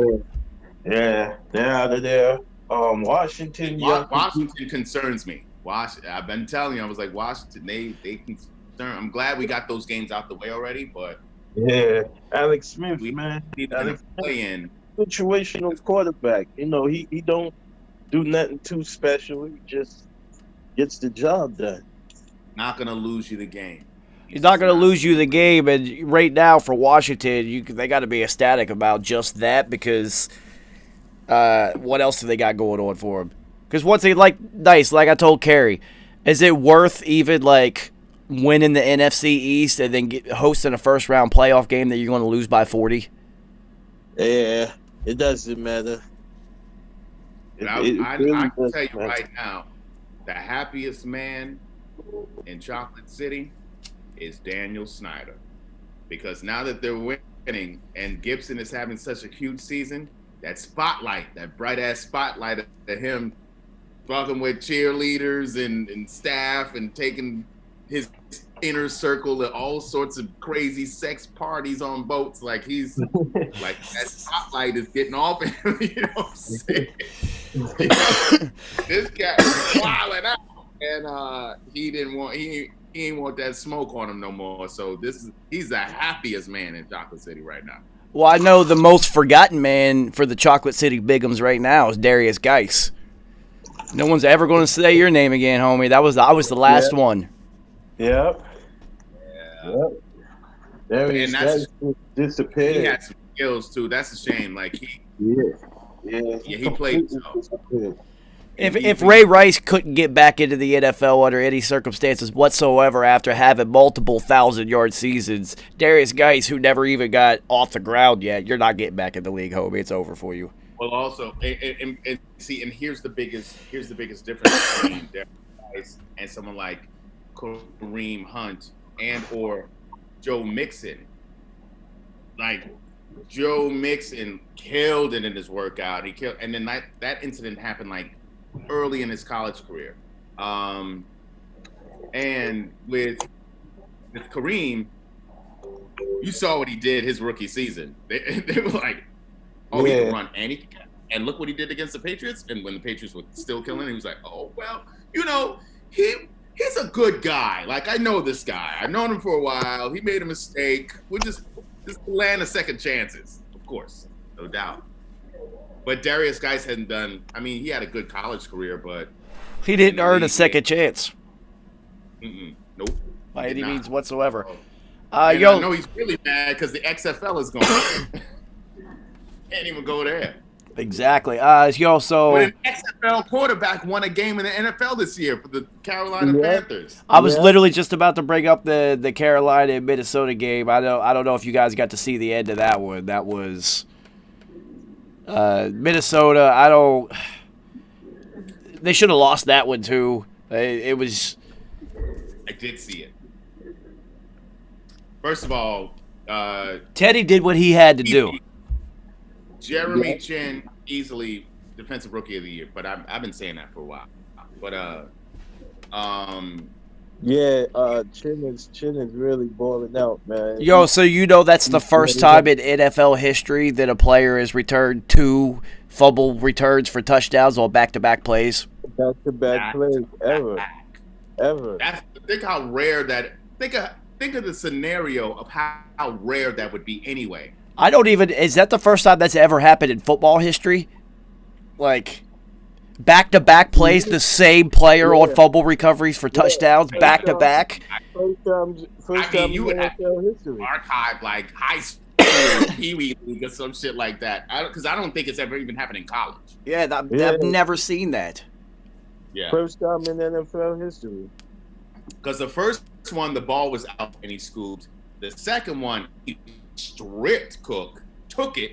Yeah, they're out of there. Washington. Washington concerns me. I've been telling you, I was like, Washington, they concern. I'm glad we got those games out the way already, but Alex Smith, man, Alex play in situational quarterback. You know, he don't do nothing too special. He just gets the job done. Not gonna lose you the game. He's not going to lose you the game, and right now for Washington, they got to be ecstatic about just that because what else do they got going on for them? Because once they Nyce, like I told Carrie, is it worth even winning the NFC East and then hosting a first-round playoff game that you're going to lose by 40? Yeah, it doesn't matter. I can tell you right now, the happiest man in Chocolate City is Daniel Snyder. Because now that they're winning and Gibson is having such a huge season, that spotlight, that bright-ass spotlight of him fucking with cheerleaders and staff and taking his inner circle to all sorts of crazy sex parties on boats. He's like that spotlight is getting off him. You know what I'm saying? This guy is wilding out, and he didn't want that smoke on him no more. So he's the happiest man in Chocolate City right now. Well, I know the most forgotten man for the Chocolate City Bigums right now is Darius Geis. No one's ever going to say your name again, homie. I was the last one. Yep. Darius Geis disappeared. He had some skills too. That's a shame. He played. If Ray Rice couldn't get back into the NFL under any circumstances whatsoever after having multiple 1,000-yard seasons, Darius Geis, who never even got off the ground yet, you're not getting back in the league, homie. It's over for you. Well, also, and here's the biggest difference between Darius Geis and someone like Kareem Hunt and or Joe Mixon. Joe Mixon killed it in his workout. He killed, and then that incident happened early in his college career. And with Kareem, you saw what he did his rookie season. They were like, he can run and he can. And look what he did against the Patriots. And when the Patriots were still killing, he was like, oh, well, he's a good guy. I know this guy. I've known him for a while. He made a mistake. We'll just land the second chances, of course, no doubt. But Darius Geis hadn't done. I mean, he had a good college career, but he didn't earn a second chance. Nope. By any means whatsoever. I know he's really mad because the XFL is gone. Can't even go there. Exactly. So but an XFL quarterback won a game in the NFL this year for the Carolina Panthers. I was literally just about to bring up the Carolina and Minnesota game. I don't know if you guys got to see the end of that one. That was Minnesota. They should have lost that one too. It was. I did see it. First of all, Teddy did what he had to do. Jeremy Chin, easily defensive rookie of the year, but I've been saying that for a while. But Chin is really balling out, man. Yo, so that's the first time in NFL history that a player has returned 2 fumble returns for touchdowns on back-to-back plays. Back-to-back plays ever. Think how rare that. Think of the scenario of how rare that would be anyway. I don't even. Is that the first time that's ever happened in football history? Like, back-to-back plays, the same player on fumble recoveries for touchdowns, back-to-back. First time you would have history. archive like high school, Pee Wee League, or some shit like that. Because I don't think it's ever even happened in college. Yeah, I've never seen that. Yeah. First time in NFL history. Because the first one, the ball was out and he scooped. The second one, he stripped Cook, took it,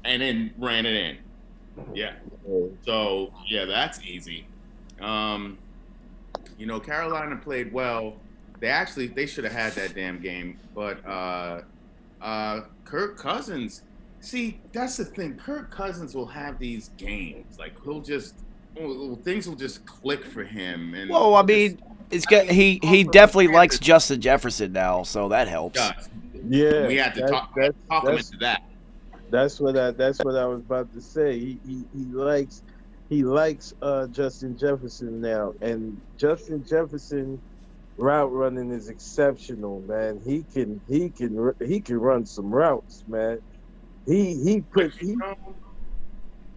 and then ran it in. Yeah. So, yeah, that's easy. Carolina played well. They should have had that damn game. But Kirk Cousins, see, that's the thing. Kirk Cousins will have these games. Like, things will just click for him. And well, I mean, he definitely likes Justin Jefferson now, so that helps. Yeah, we had to talk him into that. That's what I was about to say. He likes Justin Jefferson now, and Justin Jefferson route running is exceptional, man. He can run some routes, man.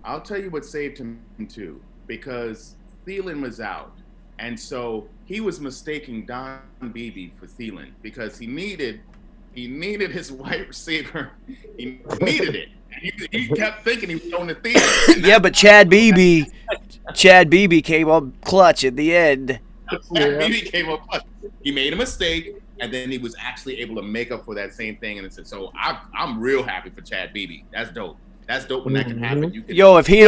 I'll tell you what saved him too, because Thielen was out, and so he was mistaking Don Beebe for Thielen because he needed his wide receiver. He needed it. He kept thinking he was throwing the Thielen. Yeah, but Chad Beebe came up clutch at the end. Chad Beebe came up clutch. He made a mistake, and then he was actually able to make up for that same thing. And so I'm real happy for Chad Beebe. That's dope. That's dope when that can happen. If he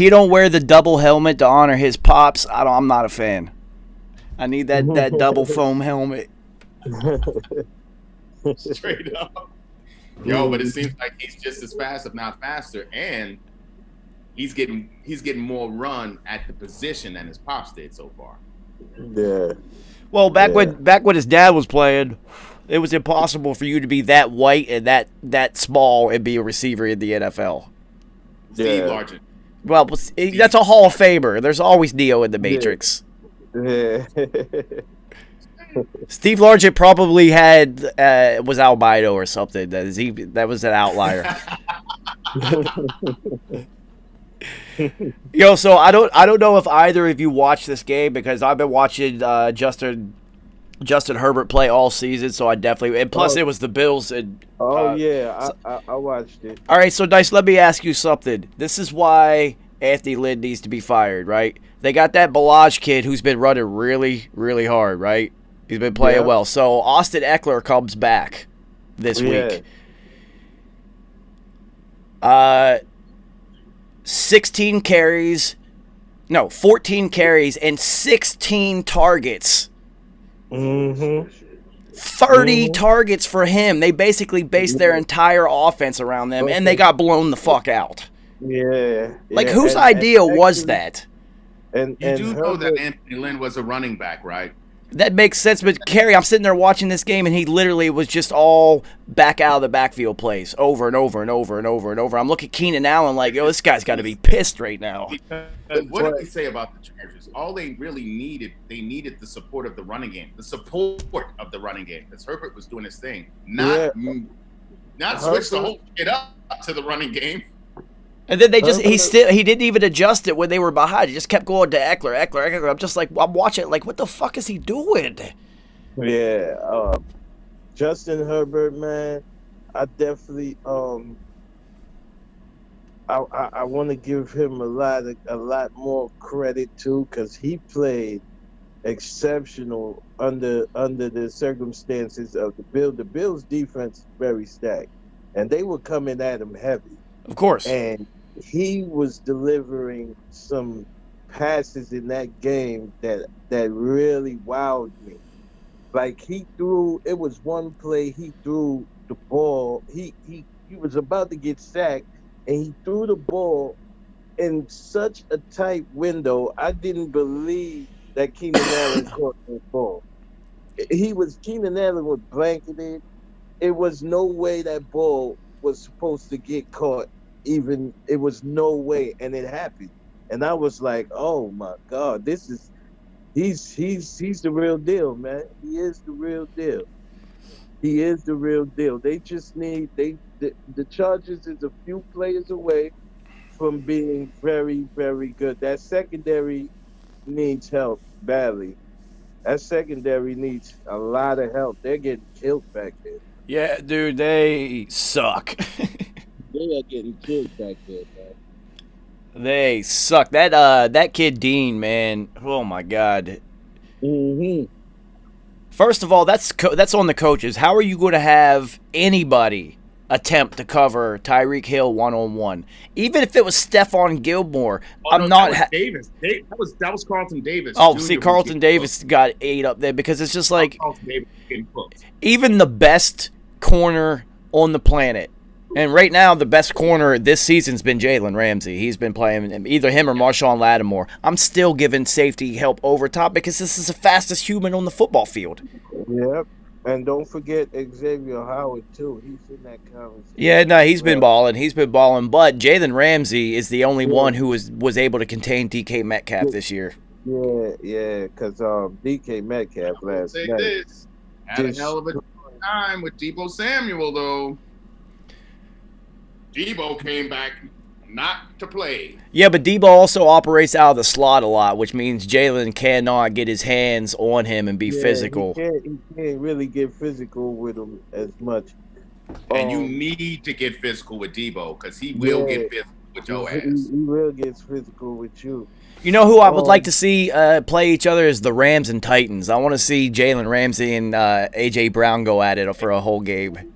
don't wear the double helmet to honor his pops, I'm not a fan. I need that double foam helmet. Straight up. Yo, but it seems like he's just as fast, if not faster, and he's getting more run at the position than his pops did so far. Yeah. Well, back when his dad was playing, it was impossible for you to be that white and that small and be a receiver in the NFL. Steve Largent. Well, that's a Hall of Famer. There's always Neo in the Matrix. Yeah. Steve Largent probably was albino or something. That was an outlier. Yo, so I don't know if either of you watched this game because I've been watching Justin Herbert play all season, so I definitely. And plus, it was the Bills. And I watched it. All right, so Nyce, let me ask you something. This is why Anthony Lynn needs to be fired, right? They got that Balaj kid who's been running really, really hard, right? He's been playing well. So Austin Eckler comes back this week. 14 carries and 16 targets. 30 targets for him. They basically based their entire offense around them, and they got blown the fuck out. Yeah. Like, whose idea was that? And you do know that Anthony Lynn was a running back, right? That makes sense, but Kerry, I'm sitting there watching this game, and he literally was just all back out of the backfield plays over and over and over and over and over. I'm looking at Keenan Allen like, yo, this guy's got to be pissed right now. What did they say about the Chargers? All they really needed, they needed the support of the running game. The support of the running game. Because Herbert was doing his thing. Not switch the whole shit up to the running game. And then he didn't even adjust it when they were behind. He just kept going to Eckler. I'm just like, I'm watching it like, what the fuck is he doing? Yeah, Justin Herbert, man, I definitely I want to give him a lot more credit too, because he played exceptional under the circumstances of the Bills. The Bills' defense is very stacked, and they were coming at him heavy. Of course. And he was delivering some passes in that game that really wowed me. Like, it was one play, he threw the ball. He was about to get sacked, and he threw the ball in such a tight window. I didn't believe that Keenan Allen caught that ball. Keenan Allen was blanketed. It was no way that ball was supposed to get caught. Even it was no way, and it happened. And I was like, "Oh my God, this is he's the real deal, man. He is the real deal. He is the real deal. They just need the Chargers is a few players away from being very, very good. That secondary needs help badly. That secondary needs a lot of help. They're getting killed back there. Yeah, dude, they suck. They are getting killed back there, man. They suck. That kid Dean, man. Oh my God. Mm-hmm. First of all, that's on the coaches. How are you going to have anybody attempt to cover Tyreek Hill 1-on-1? Even if it was Stephon Gilmore, I'm not. That was Davis. That was Carlton Davis. Oh, Jr. see, Carlton Davis got ate up there because it's just like Carlton Davis getting cooked. even the best corner on the planet. And right now, the best corner this season's been Jalen Ramsey. He's been playing either him or Marshawn Lattimore. I'm still giving safety help over top because this is the fastest human on the football field. Yep. And don't forget Xavier Howard too. He's in that conversation. Yeah, no, he's been balling. He's been balling. But Jalen Ramsey is the only one who was able to contain DK Metcalf this year. Yeah, because DK Metcalf last Say night. this. Had a hell of a time with Deebo Samuel, though. Deebo came back not to play. Yeah, but Debo also operates out of the slot a lot, which means Jalen cannot get his hands on him and be physical. He can't really get physical with him as much. And you need to get physical with Deebo because he will get physical with your ass. He will get physical with you. You know who I would like to see play each other is the Rams and Titans. I want to see Jalen Ramsey and A.J. Brown go at it for a whole game.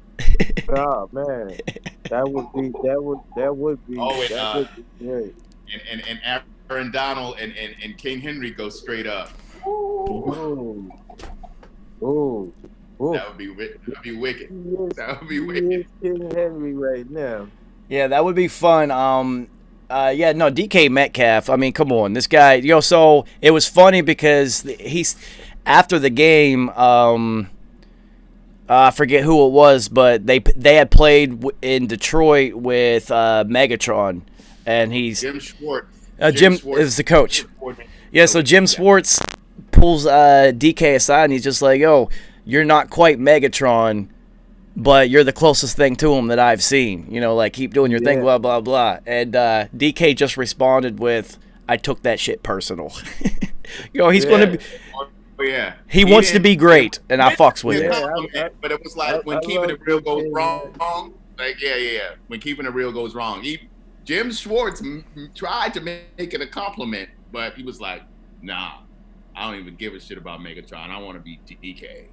Oh man, that would be great. And Aaron Donald and King Henry go straight up. Ooh. That would be wicked. That would be wicked. King Henry right now. Yeah, that would be fun. DK Metcalf. I mean, come on, this guy. So it was funny because he's after the game. I forget who it was, but they had played in Detroit with Megatron, and he's Jim Schwartz. Jim is the coach. Yeah, so Jim Schwartz pulls DK aside, and he's just like, "Yo, you're not quite Megatron, but you're the closest thing to him that I've seen. Like keep doing your thing, blah blah blah." And DK just responded with, "I took that shit personal." He's gonna be. Oh, yeah. He wants to be great, and I fucks with it. But it was like when keeping it real goes wrong. Like, yeah. When keeping it real goes wrong. Jim Schwartz tried to make it a compliment, but he was like, nah, I don't even give a shit about Megatron. I want to be DK.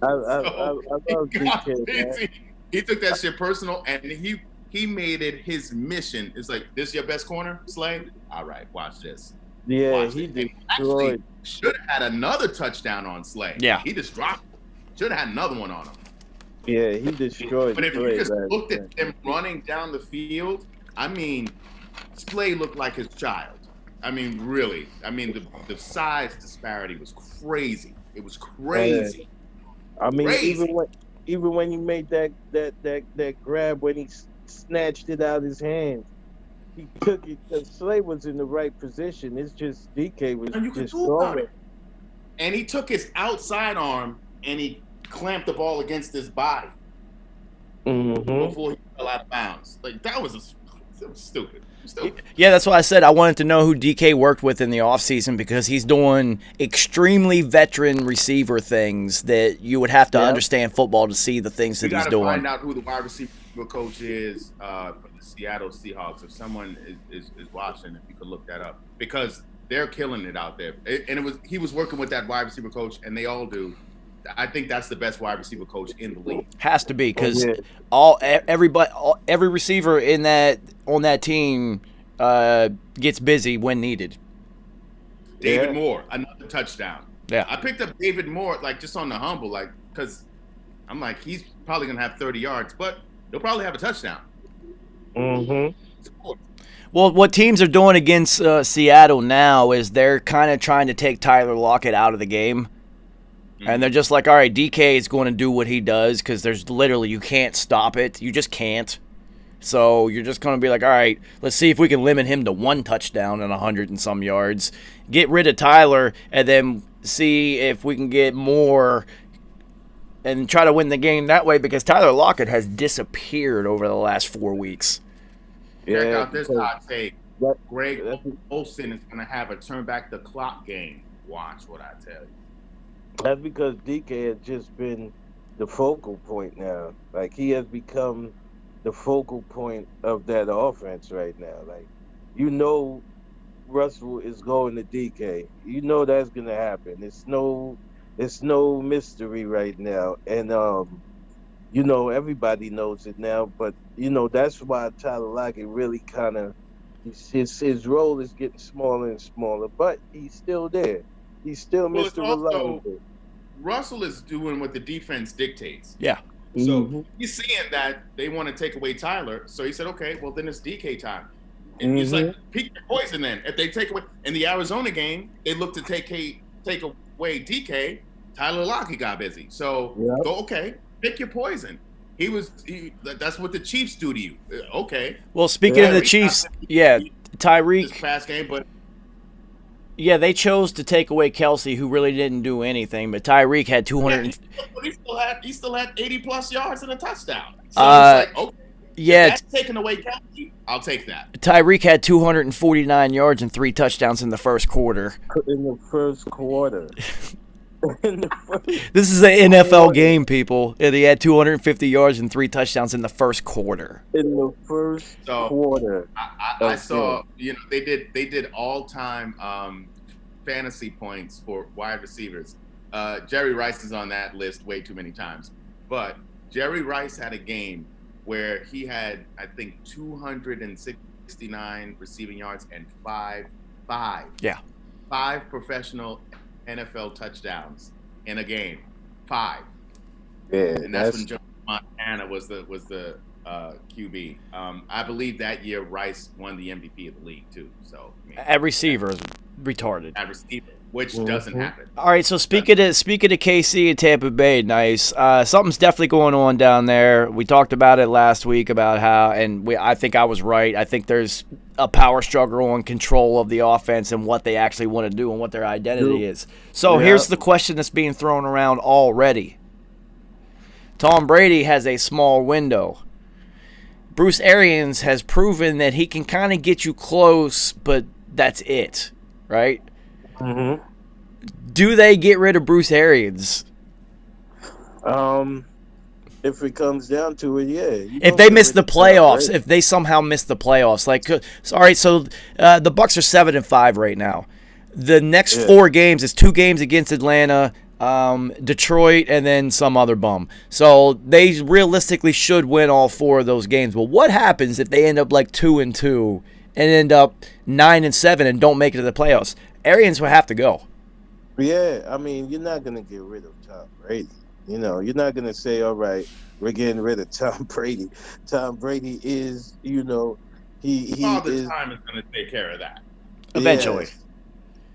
I love DK, man. He took that shit personal, and he made it his mission. It's like, this your best corner, Slay? All right, watch this. Yeah, he destroyed. Should have had another touchdown on Slay. Yeah. He just dropped. Should have had another one on him. Yeah, he destroyed. But if you just looked at him running down the field, I mean, Slay looked like his child. I mean, really. I mean, the size disparity was crazy. It was crazy. I mean, crazy. even when he made that grab when he snatched it out of his hands. He took it. Slay was in the right position. It's just DK was just throwing. And he took his outside arm and he clamped the ball against his body before he fell out of bounds. Like that was stupid. Yeah, that's why I said I wanted to know who DK worked with in the offseason because he's doing extremely veteran receiver things that you would have to understand football to see the things that he's doing. Find out who the wide receiver coach is for the Seattle Seahawks. If someone is watching, if you could look that up, because they're killing it out there. And he was working with that wide receiver coach, and they all do. I think that's the best wide receiver coach in the league. Has to be because every receiver on that team gets busy when needed. David Moore, another touchdown. Yeah, I picked up David Moore just on the humble, because I'm like he's probably gonna have 30 yards, but he'll probably have a touchdown. Mm-hmm. Well, what teams are doing against Seattle now is they're kind of trying to take Tyler Lockett out of the game. And they're just like, all right, DK is going to do what he does because there's literally, you can't stop it. You just can't. So you're just going to be like, all right, let's see if we can limit him to one touchdown and 100 and some yards. Get rid of Tyler and then see if we can get more and try to win the game that way because Tyler Lockett has disappeared over the last 4 weeks. Check Yeah, out this because hot take. that, Greg that's Olsen is going to have a turn back the clock game. Watch what I tell you. that's because DK has just been the focal point now. Like he has become the focal point of that offense right now. Like you know, Russell is going to DK. You know that's gonna happen. It's no mystery right now, and you know, everybody knows it now, but you know that's why Tyler Lockett really kind of his role is getting smaller and smaller, but he's still there. He's still Well, it's Mr. also Reliable. Russell is doing what the defense dictates. Yeah. So Mhm. he's seeing that they want to take away Tyler. So he said, okay, well, then it's DK time. And he's like, pick your poison then. If they take away, in the Arizona game, they looked to take away DK. Tyler Lockett got busy. So Yep. go, okay, pick your poison. That's what the Chiefs do to you. Okay. Well, speaking of the Tyreek Chiefs, got yeah, this Tyreek, past game, but yeah, they chose to take away Kelsey, who really didn't do anything, but Tyreek had 200. he still had 80 plus yards and a touchdown. So Uh, it's like, okay, Yeah, if that's taking away Kelsey, I'll take that. Tyreek had 249 yards and 3 touchdowns in the first quarter. In the first quarter. In the first This is an NFL game, people. And he had 250 yards and 3 touchdowns in the first quarter. So quarter. I saw, they did all time fantasy points for wide receivers. Jerry Rice is on that list way too many times, but Jerry Rice had a game where he had, I think, 269 receiving yards and five professional NFL touchdowns in a game. 5. Yeah, And that's when Joe Montana was the QB. I believe that year Rice won the MVP of the league too. So At receiver is retarded. at receiver, which doesn't happen. All right, so speaking to KC and Tampa Bay, Nyce. Something's definitely going on down there. We talked about it last week about how, and I think I was right. I think there's a power struggle on control of the offense and what they actually want to do and what their identity is. So here's the question that's being thrown around already. Tom Brady has a small window. Bruce Arians has proven that he can kind of get you close, but that's it, right? Mm-hmm. Do they get rid of Bruce Arians? If it comes down to it, yeah. If they miss the playoffs, if they somehow miss the playoffs, all right, so the Bucks are 7-5 right now. The next 4 games is 2 games against Atlanta, Detroit, and then some other bum. So they realistically should win all 4 of those games. But what happens if they end up like 2-2 and end up 9-7 and don't make it to the playoffs? Arians would have to go. Yeah, I mean, you're not gonna get rid of Tom Brady. You know, you're not gonna say, "All right, we're getting rid of Tom Brady." Tom Brady is, he Father is. Time is going to take care of that. Eventually.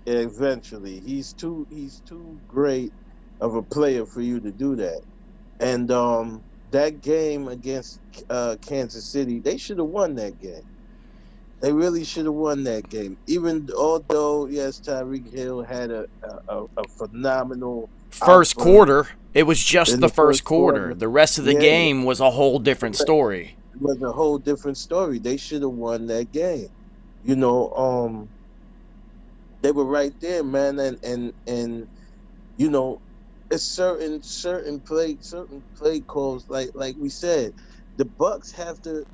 Yes, eventually, he's too great of a player for you to do that. And that game against Kansas City, they should have won that game. They really should have won that game. Even although, yes, Tyreek Hill had a phenomenal First output quarter, it was just in the first quarter. The rest of the game was a whole different story. It was a whole different story. They should have won that game. You know, they were right there, man, and you know, it's certain play calls like we said. The Bucks have to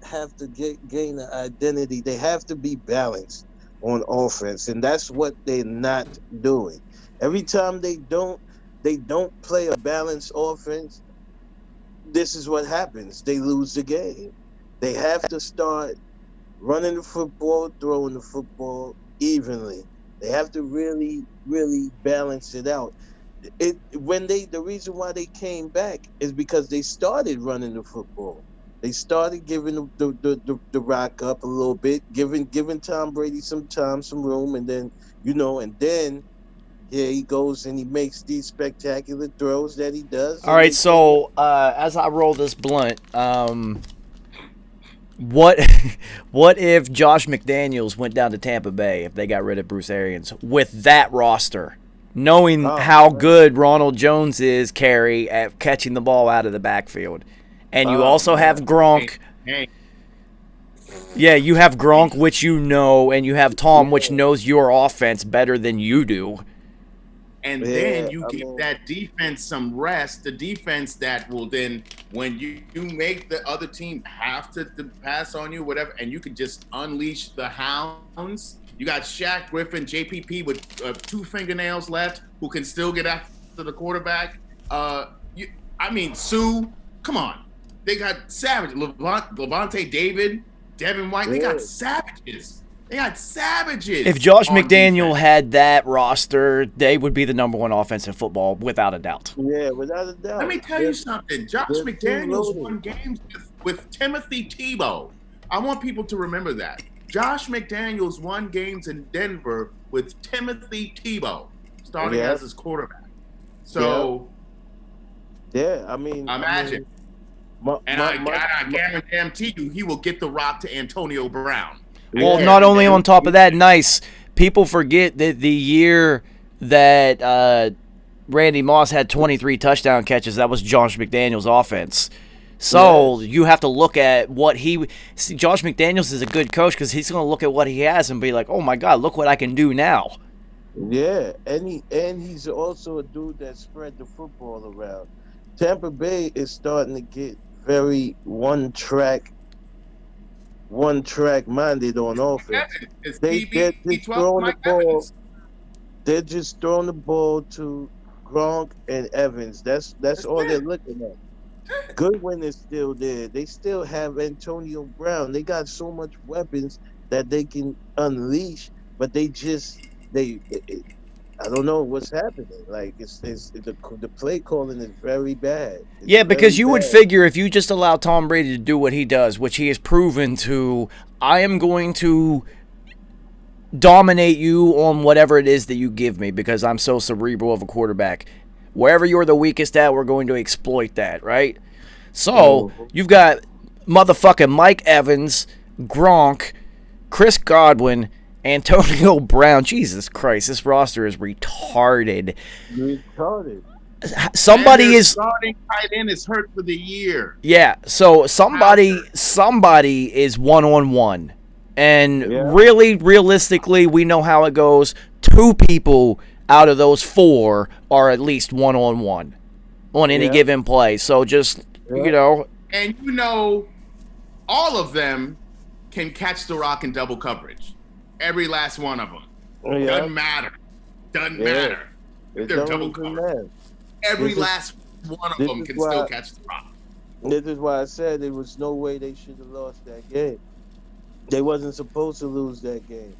gain an identity. They have to be balanced on offense, and that's what they're not doing. Every time they don't play a balanced offense, this is what happens. They lose the game. They have to start running the football, throwing the football evenly. They have to really, really balance it out. The reason why they came back is because they started running the football. They started giving the Rock up a little bit, giving Tom Brady some time, some room, and then and then yeah, he goes and he makes these spectacular throws that he does, All and right, they take so as I roll this blunt, what what if Josh McDaniels went down to Tampa Bay if they got rid of Bruce Arians with that roster, knowing how good Ronald Jones is, Carey, at catching the ball out of the backfield, and you also have Gronk. Hey, Yeah, you have Gronk, which you know, and you have Tom, which knows your offense better than you do. and then you give that defense some rest. The defense that will then, when you make the other team have to pass on you, whatever, and you can just unleash the hounds. You got Shaq Griffin, JPP with 2 fingernails left, who can still get after the quarterback. Sue, come on. They got savage. Levante David, Devin White. They got savages. They got savages. If Josh on McDaniel defense. had that roster, they would be the number one offense in football, without a doubt. Yeah, without a doubt. Let me tell you something. Josh McDaniels won games with Timothy Tebow. I want people to remember that. Josh McDaniels won games in Denver with Timothy Tebow starting as his quarterback. So, imagine. I guarantee you he will get the rock to Antonio Brown. Well, not only on top of that, Nyce, people forget that the year that Randy Moss had 23 touchdown catches, that was Josh McDaniels' offense. So you have to look at what Josh McDaniels is a good coach because he's going to look at what he has and be like, oh, my God, look what I can do now. Yeah, and he's also a dude that spread the football around. Tampa Bay is starting to get very one track minded on offense. They're just throwing the ball. They're just throwing the ball to Gronk and Evans. That's all they're looking at. Goodwin is still there. They still have Antonio Brown. They got so much weapons that they can unleash, but they I don't know what's happening. Like the play calling is very bad. Yeah, because you would figure if you just allow Tom Brady to do what he does, which he has proven to, I am going to dominate you on whatever it is that you give me because I'm so cerebral of a quarterback. Wherever you're the weakest at, we're going to exploit that, right? So you've got motherfucking Mike Evans, Gronk, Chris Godwin, Antonio Brown. Jesus Christ, this roster is retarded. Somebody is starting tight end is hurt for the year. Yeah, so somebody is 1-on-1. And really, realistically, we know how it goes. 2 people out of those 4 are at least 1-on-1 on any given play. So just, And all of them can catch the rock in double coverage. Every last one of them. Doesn't matter. If they're double covered. Every last one of them can still catch the rock. This is why I said there was no way they should have lost that game. They wasn't supposed to lose that game.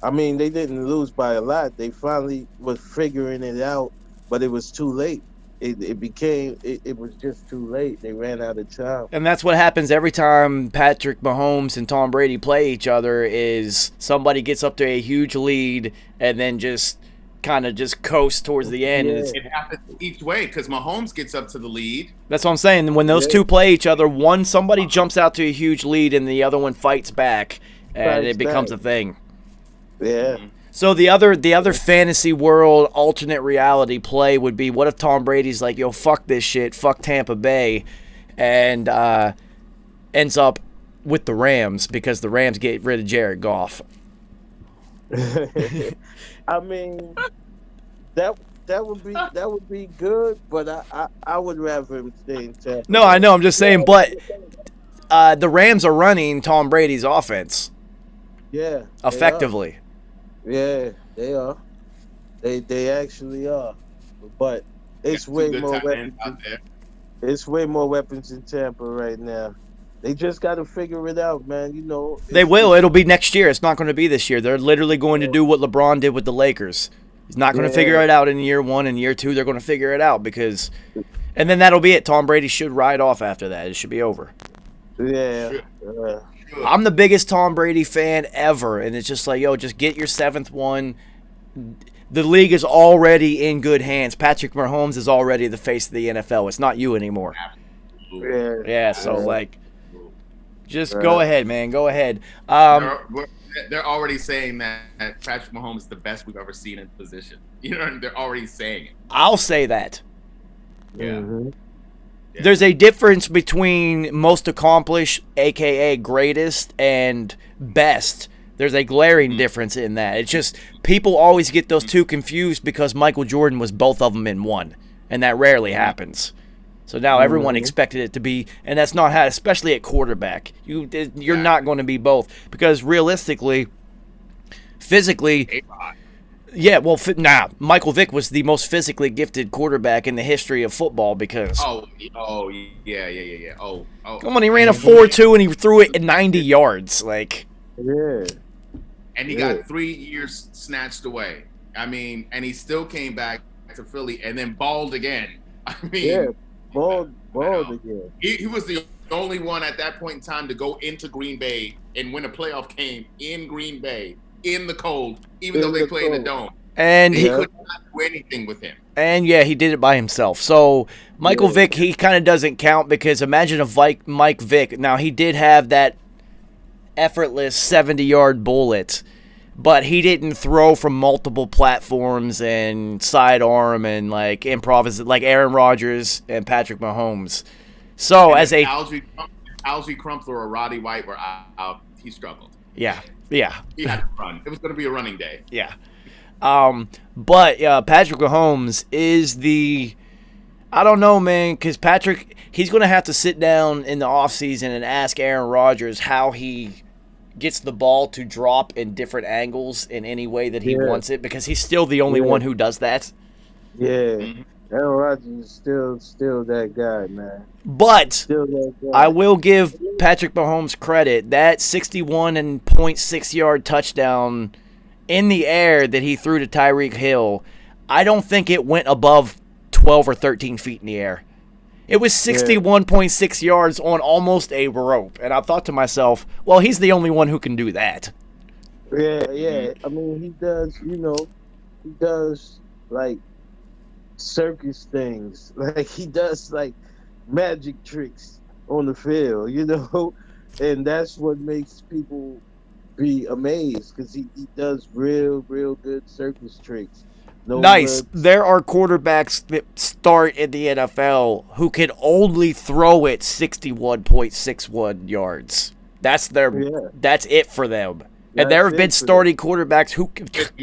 I mean, they didn't lose by a lot. They finally was figuring it out, but it was too late. It was just too late. They ran out of time. And that's what happens every time Patrick Mahomes and Tom Brady play each other is somebody gets up to a huge lead and then just kind of just coast towards the end. It happens each way because Mahomes gets up to the lead. That's what I'm saying. When those two play each other, somebody jumps out to a huge lead and the other one fights back, and it becomes a thing. Yeah. So the other fantasy world alternate reality play would be, what if Tom Brady's like, yo, fuck this shit, fuck Tampa Bay, and ends up with the Rams because the Rams get rid of Jared Goff. I mean, that would be good, but I would rather him stay in Tampa. No, I know, I'm just saying, but the Rams are running Tom Brady's offense. Yeah. Effectively. Yeah, they are. They actually are. But it's way more weapons out there. It's way more weapons in Tampa right now. They just got to figure it out, man. They will. It'll be next year. It's not going to be this year. They're literally going to do what LeBron did with the Lakers. He's not going to figure it out in year 1 and year 2. They're going to figure it out and then that'll be it. Tom Brady should ride off after that. It should be over. Yeah. Should. Yeah. Should. I'm the biggest Tom Brady fan ever, and it's just like, yo, just get your 7th one. The league is already in good hands. Patrick Mahomes is already the face of the NFL. It's not you anymore. Absolutely. Yeah. Yeah, so like, just Right. go ahead, man. Go ahead. They're already saying that Patrick Mahomes is the best we've ever seen in position. You know, they're already saying it. I'll say that. Yeah. Mhm. Yeah. There's a difference between most accomplished, aka greatest, and best. There's a glaring difference in that. It's just people always get those two confused because Michael Jordan was both of them in one, and that rarely happens. So now everyone expected it to be, and that's not how, especially at quarterback. You're not going to be both because realistically, physically, A-Rod. yeah. Well, Michael Vick was the most physically gifted quarterback in the history of football because Oh, yeah. Oh. come on, he ran a 4.2 and he threw it at 90 yards. Like, Yeah. And he got 3 years snatched away. I mean, and he still came back to Philly and then balled again. I mean, Yeah. Bald again. he was the only one at that point in time to go into Green Bay and win a playoff game in Green Bay in the cold, even though they played in the dome. and They he, could not do anything with him. and yeah, he did it by himself. So Michael Vick, he kind of doesn't count because imagine if Mike Vick. Now he did have that effortless 70-yard bullet, but he didn't throw from multiple platforms and sidearm and like improvis like Aaron Rodgers and Patrick Mahomes. So And as a Algie Crumpler or Roddy White were out, he struggled. yeah. He had to run. It was going to be a running day. Yeah. But Patrick Mahomes is the, I don't know, man, because Patrick, he's going to have to sit down in the offseason and ask Aaron Rodgers how he gets the ball to drop in different angles in any way that he wants it, because he's still the only one who does that. Yeah. Mhm. Aaron Rodgers is still that guy, man. But Still that guy. I will give Patrick Mahomes credit. That 61.6 yard touchdown in the air that he threw to Tyreek Hill, I don't think it went above 12 or 13 feet in the air. It was 61.6 yards on almost a rope. And I thought to myself, well, he's the only one who can do that. Yeah. I mean, he does like circus things. Like he does like magic tricks on the field, and that's what makes people be amazed because he does real good circus tricks. Nice. There are quarterbacks that start in the NFL who can only throw it 61.61 yards. That's it for them. And there have been starting quarterbacks who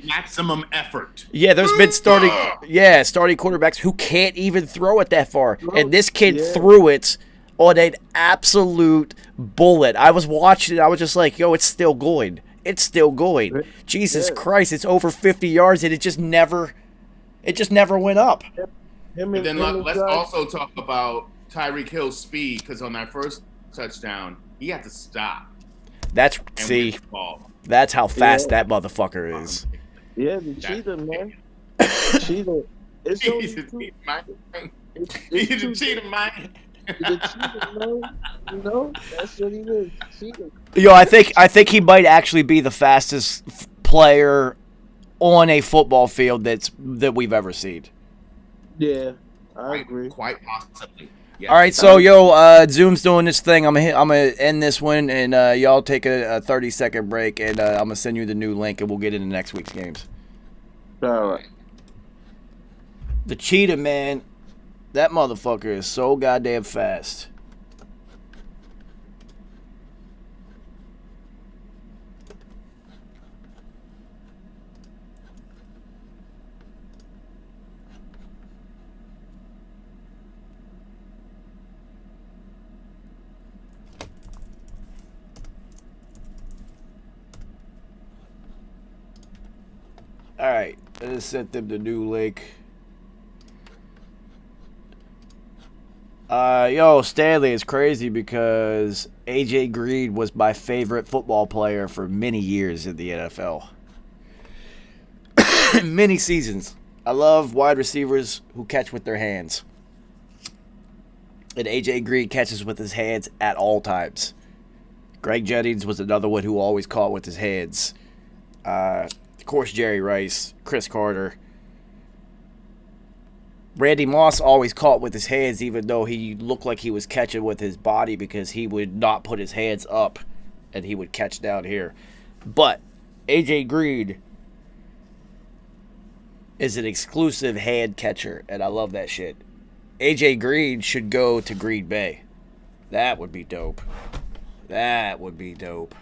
Maximum effort. yeah, there's been starting quarterbacks who can't even throw it that far. And this kid threw it on an absolute bullet. I was watching it, I was just like, yo, it's still going. It's still going. Jesus Christ, it's over 50 yards and it just never went up. And then let's also talk about Tyreek Hill's speed, because on that first touchdown, he had to stop. That's how fast that motherfucker is. Yeah, the cheetah, man. Cheetah. It's He's a cheetah, man. He's a cheetah, man. the cheetah, man. That's what he is. Cheetah. Yo, I think he might actually be the fastest player on a football field that we've ever seen. Yeah, I agree. Quite possibly. Yes. All right, so Zoom's doing this thing. I'm gonna end this one, and y'all take a 30-second break, and I'm gonna send you the new link, and we'll get into next week's games. All right. The cheetah, man, that motherfucker is so goddamn fast. All right, I just sent them the new link. Stanley is crazy because AJ Green was my favorite football player for many years in the NFL. Many seasons. I love wide receivers who catch with their hands. And AJ Green catches with his hands at all times. Greg Jennings was another one who always caught with his hands. Of course, Jerry Rice, Chris Carter. Randy Moss always caught with his hands, even though he looked like he was catching with his body because he would not put his hands up and he would catch down here. But AJ Green is an exclusive hand catcher, and I love that shit. AJ Green should go to Green Bay. That would be dope. That would be dope.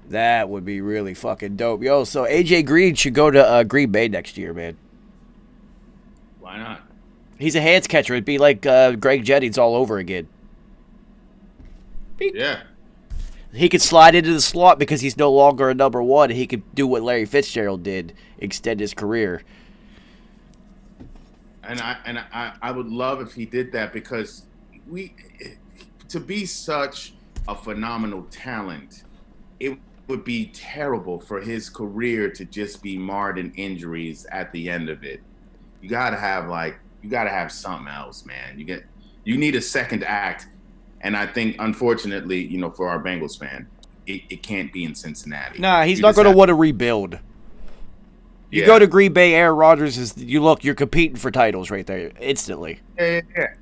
That would be really fucking dope. Yo, so AJ Green should go to Green Bay next year, man. Why not? He's a hands catcher. It'd be like Greg Jennings all over again. Yeah. He could slide into the slot because he's no longer a number one. He could do what Larry Fitzgerald did, extend his career. And I would love if he did that, because to be such a phenomenal talent, it would be terrible for his career to just be marred in injuries at the end of it. You gotta have something else, man. You need a second act. And I think, unfortunately, for our Bengals fan, it can't be in Cincinnati. Nah, he's not going to want to rebuild. You go to Green Bay, Aaron Rodgers you're competing for titles right there instantly. Yeah.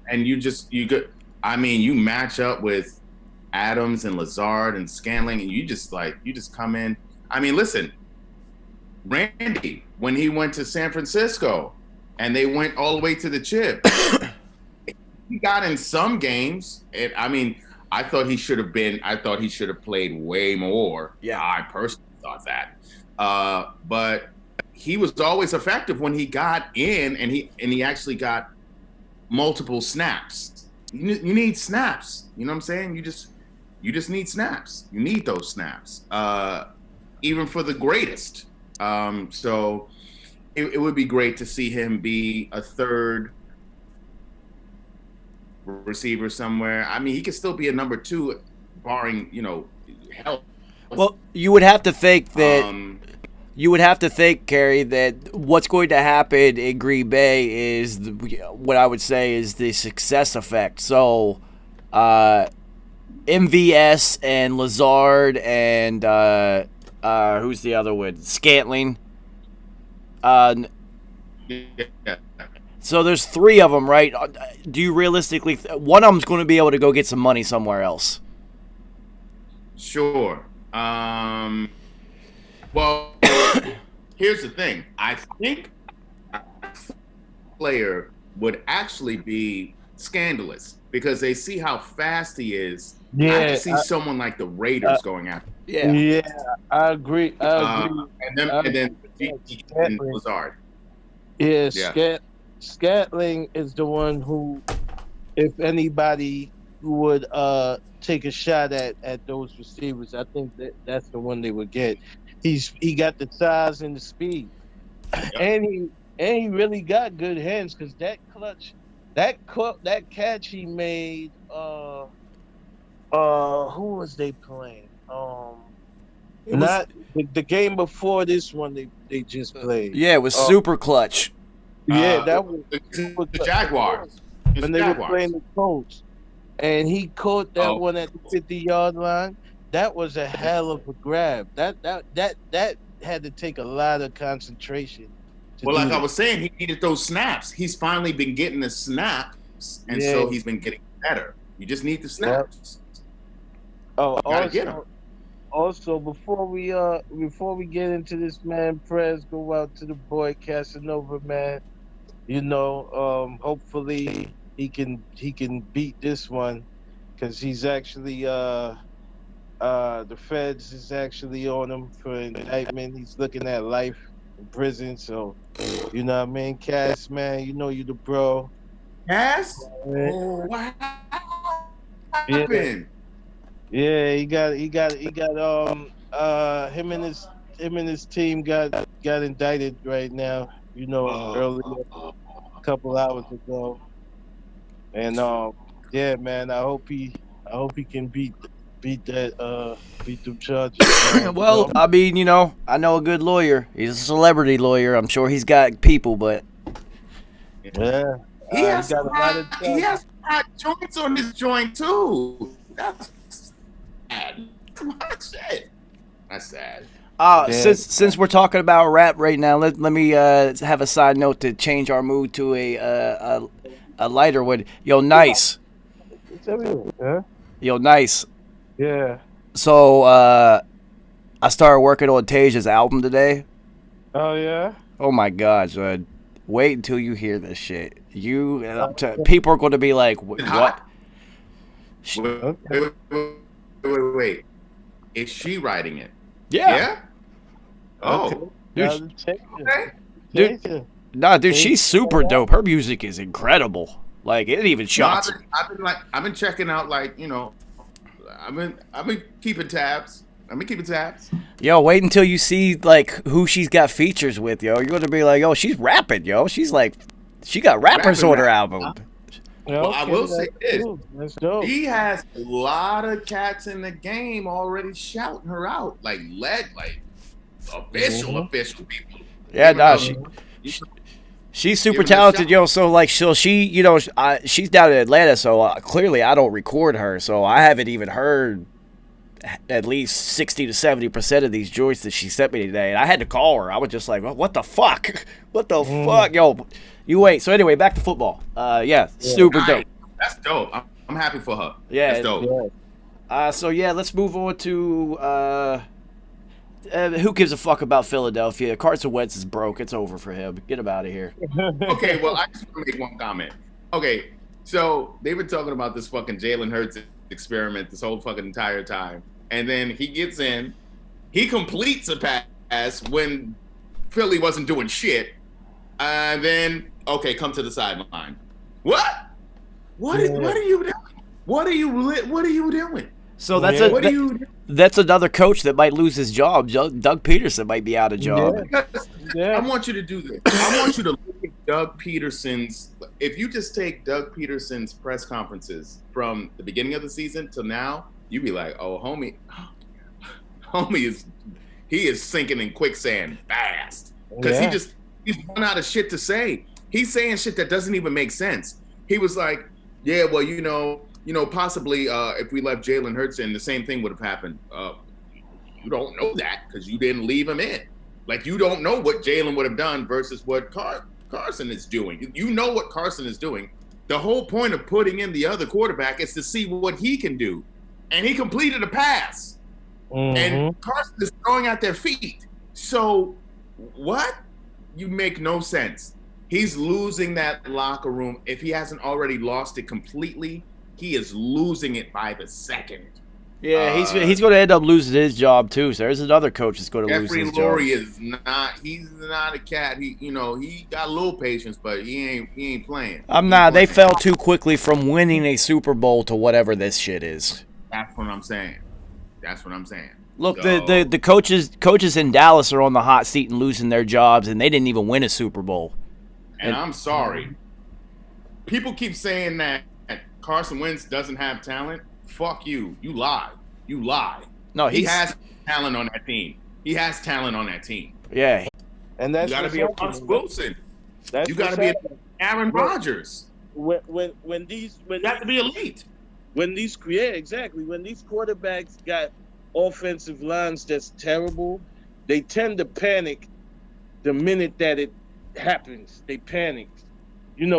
And you match up with Adams and Lazard and Scantling, and you just come in. I mean, listen, Randy, when he went to San Francisco and they went all the way to the chip, he got in some games. And I thought he should have played way more. Yeah. I personally thought that. But he was always effective when he got in, and he actually got multiple snaps. You need snaps. You know what I'm saying? You just need snaps. You need those snaps, even for the greatest. So it would be great to see him be a third receiver somewhere. I mean, he could still be a number two, barring health. Well, you would have to think that. You would have to think, Kerry, that what's going to happen in Green Bay is what I would say is the success effect. So, MVS and Lazard and who's the other one? Scantling. Yeah. So there's three of them, right? Do you realistically one of them's going to be able to go get some money somewhere else? Sure. Well, here's the thing. I think a player would actually be Scandalous, because they see how fast he is. Yeah, I can see someone like the Raiders going after him. Yeah, I agree. And then Lazard. Yeah. Scantling is the one who, if anybody would take a shot at those receivers, I think that's the one they would get. He got the size and the speed, and he really got good hands, because that catch he made. Who was they playing? Not the game before this one they just played. Yeah, it was super clutch. Yeah, that was the Jaguars. When they were playing the Colts, and he caught that one at the 50-yard line. That was a hell of a grab. That had to take a lot of concentration. Well, like I was saying, he needed those snaps. He's finally been getting the snaps, and so he's been getting better. You just need the snaps. Also, before we get into this, man, prayers go out to the boy Casanova, man. Hopefully he can beat this one, because he's actually the feds is actually on him for indictment. He's looking at life in prison. So, you know what I mean? Cass, man, you the bro. Cass? Oh, what happened? Yeah, he got him and his team got indicted right now, earlier, a couple hours ago. And yeah, man, I hope he can beat them charges. Well, I mean, I know a good lawyer. He's a celebrity lawyer. I'm sure he's got people, but Yeah. He has got a lot of he has hot joints on his joint too. That's sad. Come on, shit. That's sad. Since we're talking about rap right now, let me have a side note to change our mood to a lighter one. Yo, Nyce. Yeah. Yo, Nyce. Yeah. So I started working on Tasia's album today. Oh yeah. Oh my God, son. Wait until you hear this shit. People are going to be like, what? Wait. Is she writing it? Yeah. Oh. Dude, Okay. dude, she's super dope. Her music is incredible. Like, it even shocks me. I've been checking out, like, you know, I've been keeping tabs. Yo, wait until you see like who she's got features with, yo. You're gonna be like, yo, she's rapping, yo. She's like, she got rappers on her album. Well, I will say this: That's dope. he has a lot of cats in the game already shouting her out, like official people. Yeah, nah, she's super Give it a talented, shot. yo. So like, she, you know, she's down in Atlanta, so clearly I don't record her, so I haven't even heard at least 60 to 70% of these joints that she sent me today, and I had to call her. I was just like, what the fuck? What the fuck, yo? You wait. So anyway, back to football. Super Nice. dope. That's dope. I'm happy for her. Yeah, that's dope. So yeah, let's move on to who gives a fuck about Philadelphia? Carson Wentz is broke. It's over for him. Get him out of here. Okay, well, I just want to make one comment. Okay, so they've been talking about this fucking Jalen Hurts experiment this whole fucking entire time. And then he gets in, he completes a pass when Philly wasn't doing shit. And then, okay, come to the sideline. What? What are you doing? What are you doing? So that's another coach that might lose his job. Doug Peterson might be out of job. Yeah. I want you to do this. I want you to look at Doug Peterson's. If you just take Doug Peterson's press conferences from the beginning of the season till now, you'd be like, "Oh, homie is sinking in quicksand fast because he's run out of shit to say. He's saying shit that doesn't even make sense. He was like, "Yeah, well, you know, possibly if we left Jalen Hurts in, the same thing would have happened." You don't know that because you didn't leave him in. Like, you don't know what Jalen would have done versus what Carson is doing. You know what Carson is doing. The whole point of putting in the other quarterback is to see what he can do. And he completed a pass. And Carson is throwing at their feet. So what? You make no sense. He's losing that locker room. If he hasn't already lost it completely, he is losing it by the second. Yeah, he's going to end up losing his job too. So there's another coach that's going to lose Jeffrey his Lurie he's not a cat. He got a little patience, but he ain't playing. They fell too quickly from winning a Super Bowl to whatever this shit is. That's what I'm saying. Look, the coaches in Dallas are on the hot seat and losing their jobs, and they didn't even win a Super Bowl. And I'm sorry. People keep saying that Carson Wentz doesn't have talent. Fuck you. You lie. No, he has talent on that team. Yeah. And that's you got to be a Russ Wilson. You got to be a Aaron Rodgers. When these You have to be elite. When these quarterbacks got offensive lines that's terrible, they tend to panic the minute that it happens. They panic.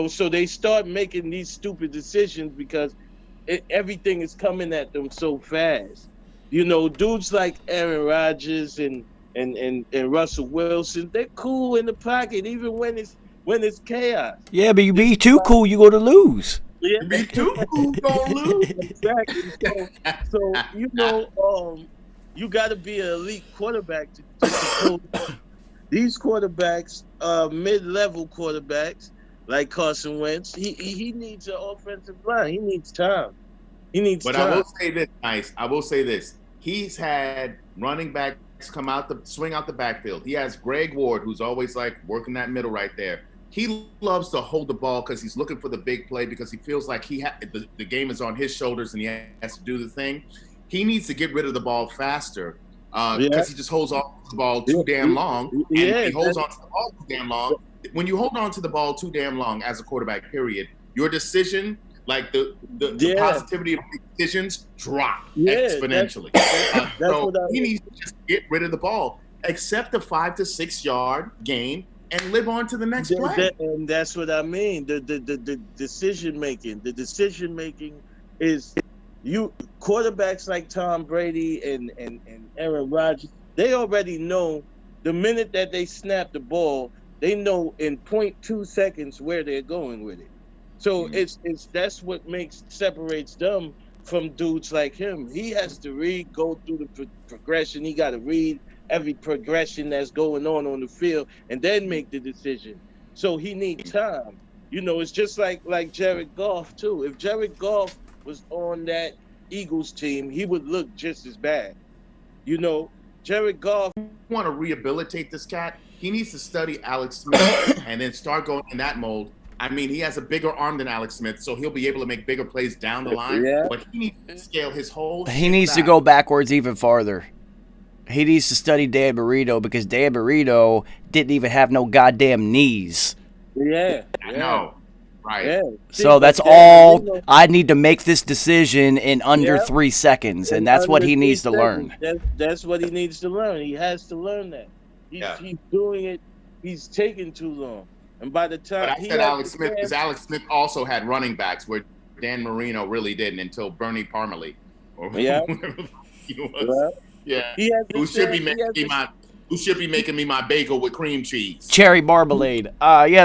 So they start making these stupid decisions because everything is coming at them so fast. Dudes like Aaron Rodgers and Russell Wilson, they're cool in the pocket even when it's chaos. Yeah, but you be too cool, you go to lose. Yeah. You be too cool, gonna lose. Exactly. So you got to be an elite quarterback to pull. These quarterbacks, mid-level quarterbacks like Carson Wentz, he needs an offensive line. He needs time. But I will say this, Nyce. I will say this. He's had running backs swing out the backfield. He has Greg Ward, who's always like working that middle right there. He loves to hold the ball because he's looking for the big play because he feels like the game is on his shoulders and he has to do the thing. He needs to get rid of the ball faster because he just holds on to the ball too damn long. And he holds on to the ball too damn long. when you hold on to the ball too damn long as a quarterback, period, your decision, like the positivity of decisions, drop exponentially. That's so what he needs to just get rid of the ball, accept the 5 to 6 yard gain, and live on to the next play. And that's what I mean. The decision making. The decision making is quarterbacks like Tom Brady and Aaron Rodgers. They already know the minute that they snap the ball, they know in 0.2 seconds where they're going with it. So it's that's what separates them from dudes like him. He has to go through the progression. He got to read every progression that's going on the field and then make the decision. So he needs time. It's just like Jared Goff too. If Jared Goff was on that Eagles team, he would look just as bad. Jared Goff. Want to rehabilitate this cat? He needs to study Alex Smith and then start going in that mold. I mean, he has a bigger arm than Alex Smith, so he'll be able to make bigger plays down the line. Yeah. But he needs to scale his whole. He needs to go backwards even farther. He needs to study Dan Marino because Dan Marino didn't even have no goddamn knees. Yeah. I know. Right. Yeah. So that's all. I need to make this decision in under 3 seconds, and that's what he needs to learn. That's what he needs to learn. He has to learn that. He's doing it. He's taking too long. And by the time I said Alex Smith, because Alex Smith also had running backs where Dan Marino really didn't until Bernie Parmalee. Yeah. Who should be making me my bagel with cream cheese? Cherry marmalade.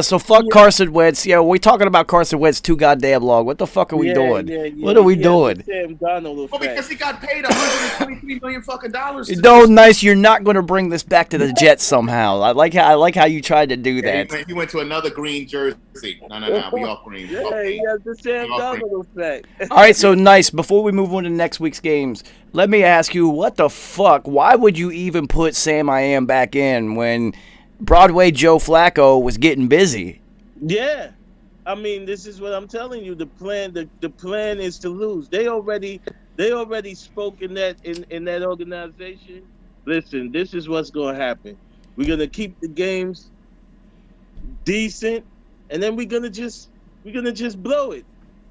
So fuck Carson Wentz. We're talking about Carson Wentz too goddamn long. What the fuck are we doing? What are we doing? Sam Darnold effect. Because he got paid $123 million fucking dollars. Nyce, you're not going to bring this back to the Jets somehow. I like how you tried to do that. He went to another green jersey. No. We all green. He has the Sam Darnold effect. All right, so Nyce, before we move on to next week's games, let me ask you, what the fuck? Why would you even put Sam I Am back in when Broadway Joe Flacco was getting busy? Yeah. I mean, this is what I'm telling you. The plan is to lose. They already spoke in that organization. Listen, this is what's going to happen. We're going to keep the games decent, and then we're gonna just blow it.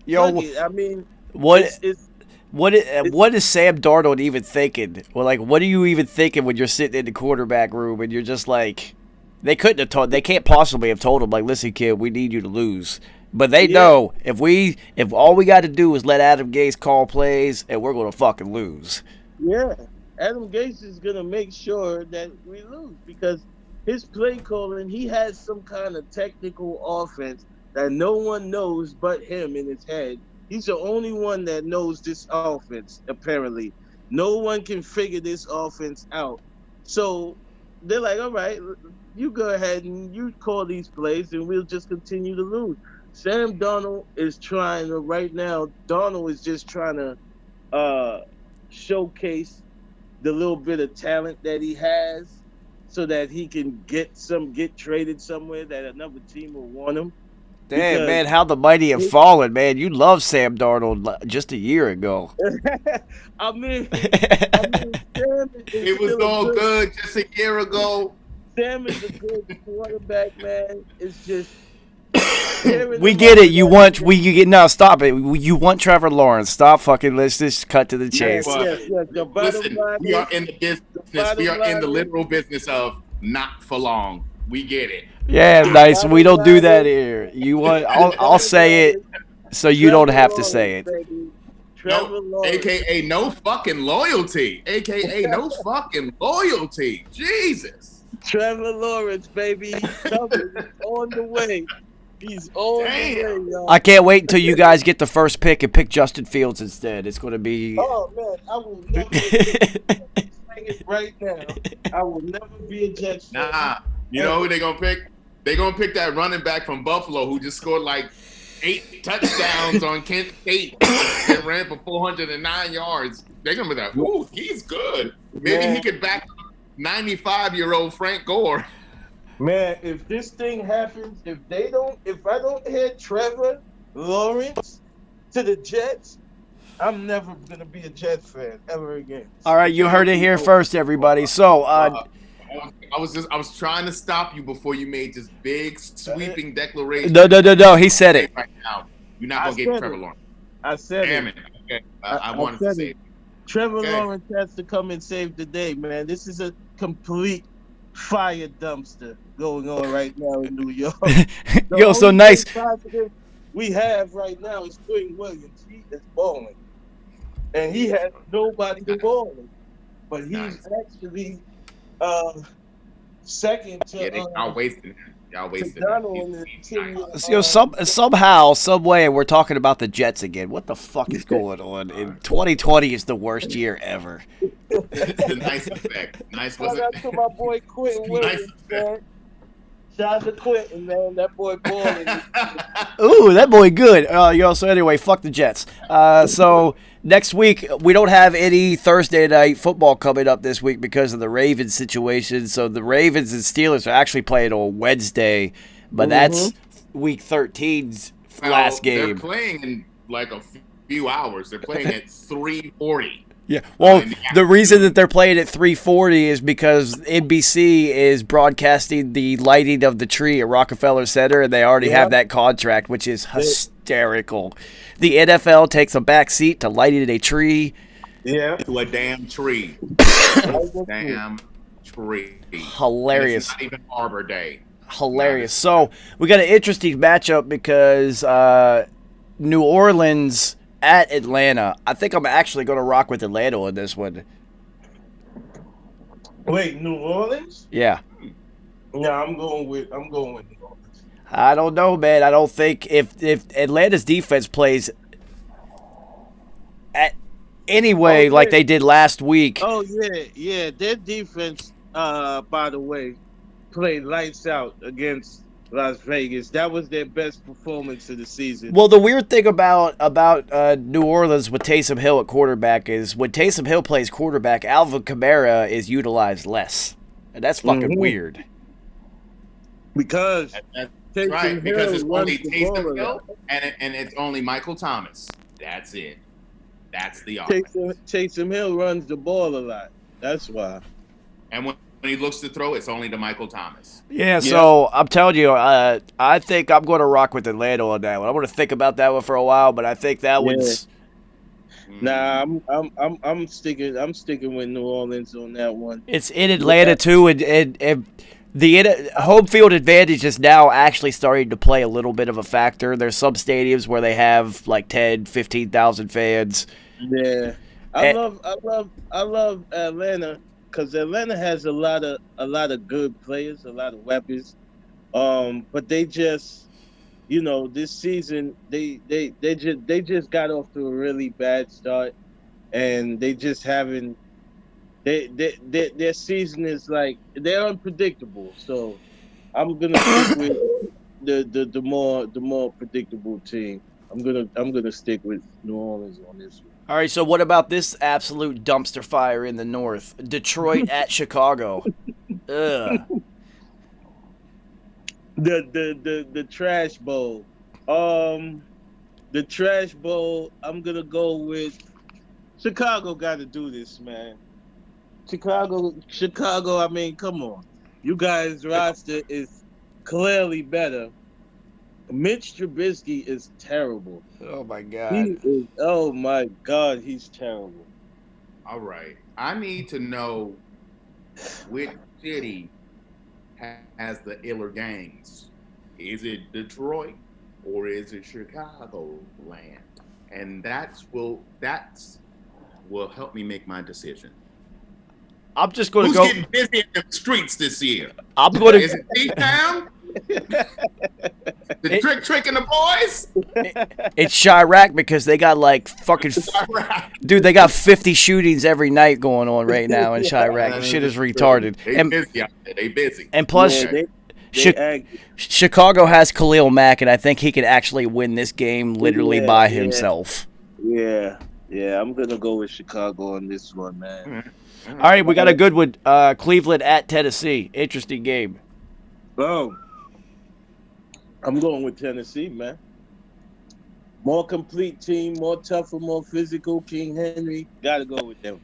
I mean, what is Sam Darnold even thinking? Well, what are you even thinking when you're sitting in the quarterback room and you're just like, they can't possibly have told him, like, listen, kid, we need you to lose. But they know if all we got to do is let Adam Gase call plays, and we're gonna fucking lose. Yeah, Adam Gase is gonna make sure that we lose because his play calling, he has some kind of technical offense that no one knows but him in his head. He's the only one that knows this offense, apparently. No one can figure this offense out. So they're like, all right, you go ahead and you call these plays and we'll just continue to lose. Sam Darnold is trying to, right now, Darnold is just trying to showcase the little bit of talent that he has so that he can get traded somewhere that another team will want him. Damn, man, how the mighty have fallen, man. You loved Sam Darnold just a year ago. I mean Sam it was all good just a year ago. Sam is a good quarterback, man. It's just we get it. No, stop it. You want Trevor Lawrence. Stop fucking. Let's just cut to the chase. Listen, we are in the business. We are in the literal business of not for long. We get it. Yeah, Nyce. We don't do that here. You want? I'll say it, so you don't have to say it. No, AKA no fucking loyalty. AKA no fucking loyalty. Jesus. Trevor Lawrence, baby, he's on the way. He's on the way, y'all. I can't wait until you guys get the first pick and pick Justin Fields instead. It's going to be. Oh man, I will never. It right now. I will never be a Jets fan. Nah, you know who they're gonna pick? They're gonna pick that running back from Buffalo who just scored like 8 touchdowns on Kent State and ran for 409 yards. They're gonna be like, ooh, he's good. Maybe he could back 95-year-old Frank Gore. Man, if this thing happens, if I don't hear Trevor Lawrence to the Jets, I'm never gonna be a Jets fan ever again. All right, you heard it here first, everybody. So, I was trying to stop you before you made this big sweeping declaration. No. He said it. Right now, you're not I gonna get said Trevor it. Lawrence. I said Damn it. it. Okay. I I wanted to said say it. it. Trevor Okay. Lawrence has to come and save the day, man. This is a complete fire dumpster going on right now in New York. Yo, so only Nyce. thing positive we have right now is Quinn Williams. He is balling, and he has nobody to ball with. But he's Nice. actually second Yeah, to y'all wasting him. Y'all wasting Donald him. in the He's team. nice. Yo, somehow, some way, we're talking about the Jets again. What the fuck is going on? In 2020 is the worst year ever. The nice effect. Nice Shout wasn't. out to my boy Quentin Williams, man. Shout out to Quentin, man. That boy balling. Ooh, that boy good. Yo, so anyway, fuck the Jets. So next week, we don't have any Thursday night football coming up this week because of the Ravens situation. So the Ravens and Steelers are actually playing on Wednesday, but that's week 13's last They're game. playing in like a few hours. They're playing at 3:40. Yeah. Well, in the the reason that they're playing at 3:40 is because NBC is broadcasting the lighting of the tree at Rockefeller Center, and they already have that contract, which is hysterical. The NFL takes a back seat to lighting a tree. Yeah. To a damn tree. Damn tree. Hilarious. And it's not even Arbor Day. Hilarious. So we got an interesting matchup because New Orleans at Atlanta. I think I'm actually going to rock with Atlanta on this one. Wait, New Orleans? Yeah. Yeah, I'm going with New Orleans. I don't know, man. I don't think if Atlanta's defense plays at anyway like they did last week. Oh yeah. Their defense, by the way, played lights out against Las Vegas. That was their best performance of the season. Well, the weird thing about New Orleans with Taysom Hill at quarterback is when Taysom Hill plays quarterback, Alvin Kamara is utilized less, and that's fucking weird. Because That's right, because it's only runs the Taysom ball Hill and it's only Michael Thomas. That's it. That's the offense. Taysom Hill runs the ball a lot. That's why. And when he looks to throw, it's only to Michael Thomas. Yeah, so I'm telling you, I think I'm going to rock with Atlanta on that one. I'm going to think about that one for a while, but I think that one's. Nah, I'm sticking with New Orleans on that one. It's in Atlanta too, and the home field advantage is now actually starting to play a little bit of a factor. There's some stadiums where they have like 10, 15,000 fans. Yeah, I love Atlanta because Atlanta has a lot of good players, a lot of weapons. But they just, this season they just got off to a really bad start, and they just haven't. Their season is like they're unpredictable. So I'm gonna stick with the more predictable team. I'm gonna stick with New Orleans on this one. All right, so what about this absolute dumpster fire in the north? Detroit at Chicago. Ugh. The trash bowl. The trash bowl. I'm gonna go with Chicago. Got to do this, man. Chicago. I mean, come on. You guys' roster is clearly better. Mitch Trubisky is terrible. Oh my God. Oh my God, he's terrible. All right. I need to know which city has the iller gangs. Is it Detroit or is it Chicago land? And that will help me make my decision. I'm just going to Who's go. getting busy in the streets this year? I'm going to. Is it T-Town? The trick and the boys? It's Chirac because they got like fucking. Dude, they got 50 shootings every night going on right now in Chirac. Shit is retarded. They busy out there. They busy. And plus, Chicago has Khalil Mack, and I think he could actually win this game literally by himself. Yeah, I'm gonna go with Chicago on this one, man. All right, we got a good one. Cleveland at Tennessee. Interesting game. Oh, I'm going with Tennessee, man. More complete team, more tougher, more physical. King Henry, gotta go with them.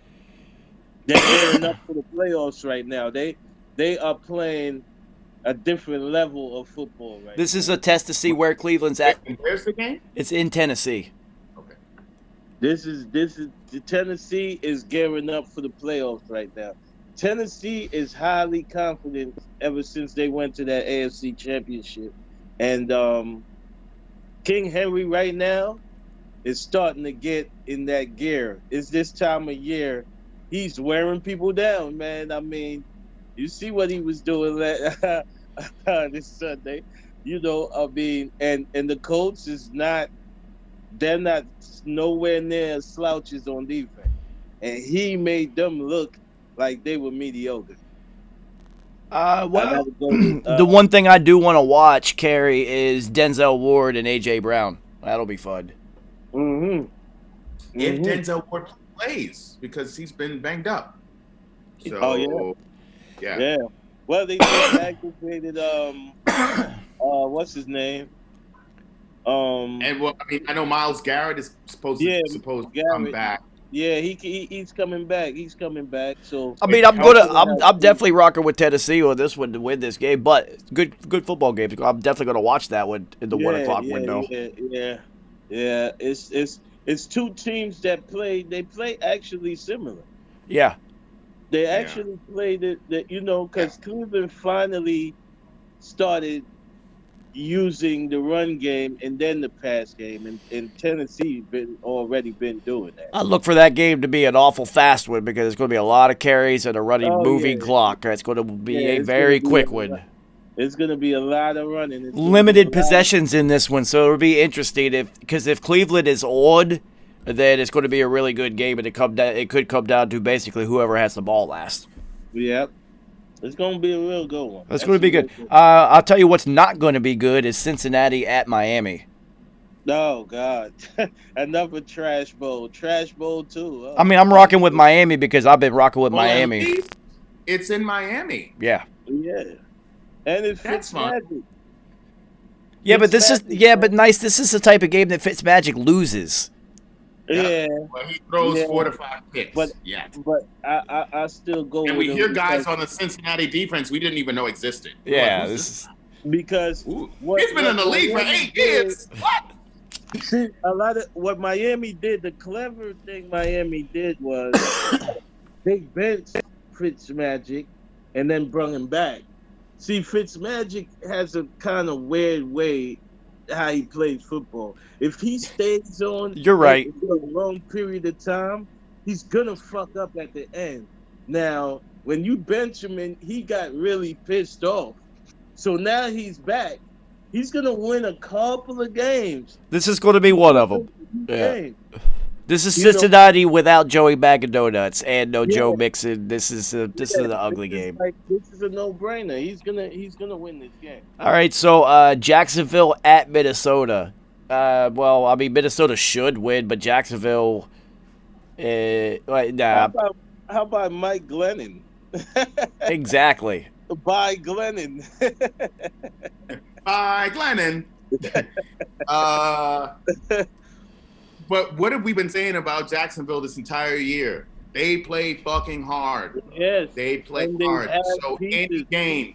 They're gearing up for the playoffs right now. They they are playing a different level of football right This now. is a test to see where Cleveland's at. And where's the game? It's in Tennessee. Okay. This is the Tennessee is gearing up for the playoffs right now. Tennessee is highly confident ever since they went to that AFC Championship, and King Henry right now is starting to get in that gear. It's this time of year. He's wearing people down, man. I mean, you see what he was doing this Sunday. You know, I mean, and the Colts is not. They're not nowhere near slouches on defense, and he made them look like they were mediocre. Well, gotta go with, the one thing I do want to watch, Carrie, is Denzel Ward and A.J. Brown. That'll be fun. Mm-hmm. If Denzel Ward plays, because he's been banged up. So, Oh, yeah. Well, they just activated what's his name? And well, I mean, I know Myles Garrett is supposed to come back. Yeah, he's coming back. He's coming back. So I mean, I'm definitely rocking with Tennessee on this one to win this game. But good football game. I'm definitely gonna watch that one in the 1 o'clock window. Yeah. It's two teams that play. They play actually similar. Yeah. They actually played it. That because Cleveland finally started using the run game and then the pass game, and Tennessee already been doing that. I look for that game to be an awful fast one because it's going to be a lot of carries and a moving clock. It's going to be a very quick one. It's going to be a lot of running. Limited possessions in this one, so it'll be interesting if Cleveland is on, then it's going to be a really good game, and it could come down to basically whoever has the ball last. Yep. It's going to be a real good one. It's going to be good. I'll tell you what's not going to be good is Cincinnati at Miami. Oh, God. Another trash bowl. Trash bowl, too. Oh. I mean, I'm rocking with Miami because I've been rocking with Miami. It's in Miami. Yeah. Yeah. And it fits magic. Yeah, but but Nyce, this is the type of game that Fitzmagic loses. Yeah. Well, he throws 4 to 5 picks. But I still go. And we hear guys on the Cincinnati defense we didn't even know existed. Yeah, because he's been in the league for 8 years. What? See, a lot of what Miami did. The clever thing Miami did was they benched Fitzmagic and then brought him back. See, Fitzmagic has a kind of weird way how he plays football. If he stays on, you're right, for a long period of time, he's gonna fuck up at the end. Now, when you bench him, and he got really pissed off, so now he's back. He's gonna win a couple of games. This is going to be one of them. Yeah. This is Cincinnati without Joey Bag of Donuts and no Joe Mixon. This is an ugly game. This is a no-brainer. He's gonna win this game. All right, so Jacksonville at Minnesota. Well, I mean Minnesota should win, but Jacksonville. Nah. How about Mike Glennon? Exactly. By Glennon. By Glennon. But what have we been saying about Jacksonville this entire year? They play fucking hard. Yes. They play hard. So any game,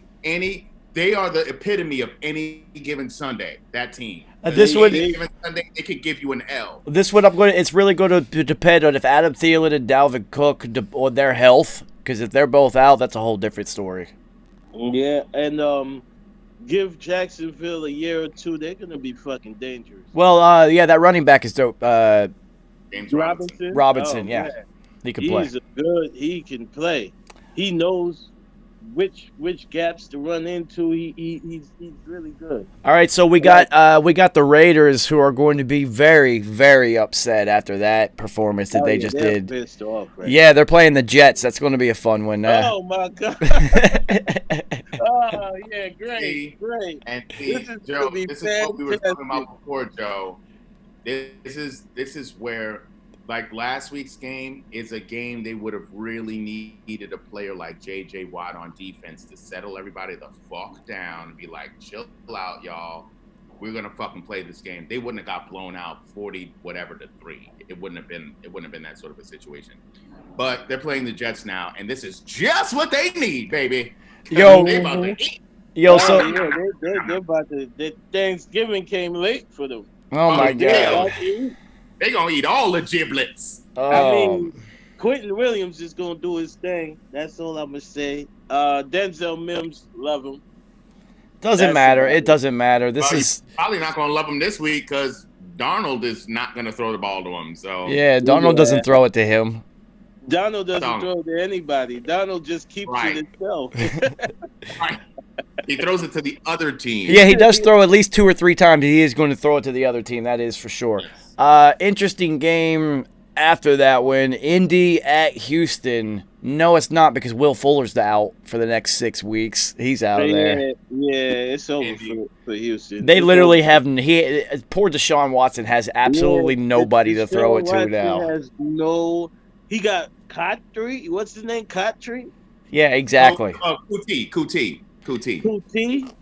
they are the epitome of any given Sunday, that team. Given Sunday, they could give you an L. This one it's really going to depend on if Adam Thielen and Dalvin Cook on their health, because if they're both out, that's a whole different story. Yeah, and give Jacksonville a year or two, they're gonna be fucking dangerous. Well, that running back is dope. James Robinson, yeah. Man. He can play. He can play. He knows which gaps to run into. He's really good. All right, so we got the Raiders, who are going to be very, very upset after that performance that they just did. Pissed off, right? Yeah, they're playing the Jets. That's going to be a fun one. Oh my God! Oh yeah, great. And this is Joe, this is what we were talking about before, Joe. This is where, like, last week's game is a game they would have really needed a player like J.J. Watt on defense to settle everybody the fuck down and be like, chill out, y'all. We're gonna fucking play this game. They wouldn't have got blown out 40 whatever to 3. It wouldn't have been that sort of a situation. But they're playing the Jets now, and this is just what they need, baby. Yo, They about to eat. yo, Oh so yeah, they're about to. Thanksgiving came late for them. oh my They're god. about to eat. They gonna eat all the giblets. I mean, Quentin Williams is gonna do his thing. That's all I'm gonna say. Denzel Mims, love him. doesn't that's matter. about It it. doesn't matter. This Well, is you're probably not gonna love him this week because Darnold is not gonna throw the ball to him. So yeah. Donald Yeah. doesn't throw it to him. Donald doesn't Donald. throw to anybody. Donald just keeps Right. it himself. right. He throws it to the other team. Yeah, he does throw at least 2 or 3 times. He is going to throw it to the other team. That is for sure. Interesting game after that when Indy at Houston. No, it's not because Will Fuller's out for the next 6 weeks. He's out of there. Yeah, it's over for Houston. They It's literally over. have poor Deshaun Watson has absolutely Yeah, nobody to throw it to Watson now. Has he got Cotry. What's his name? Cotry. Yeah, exactly. Kuti. Kuti.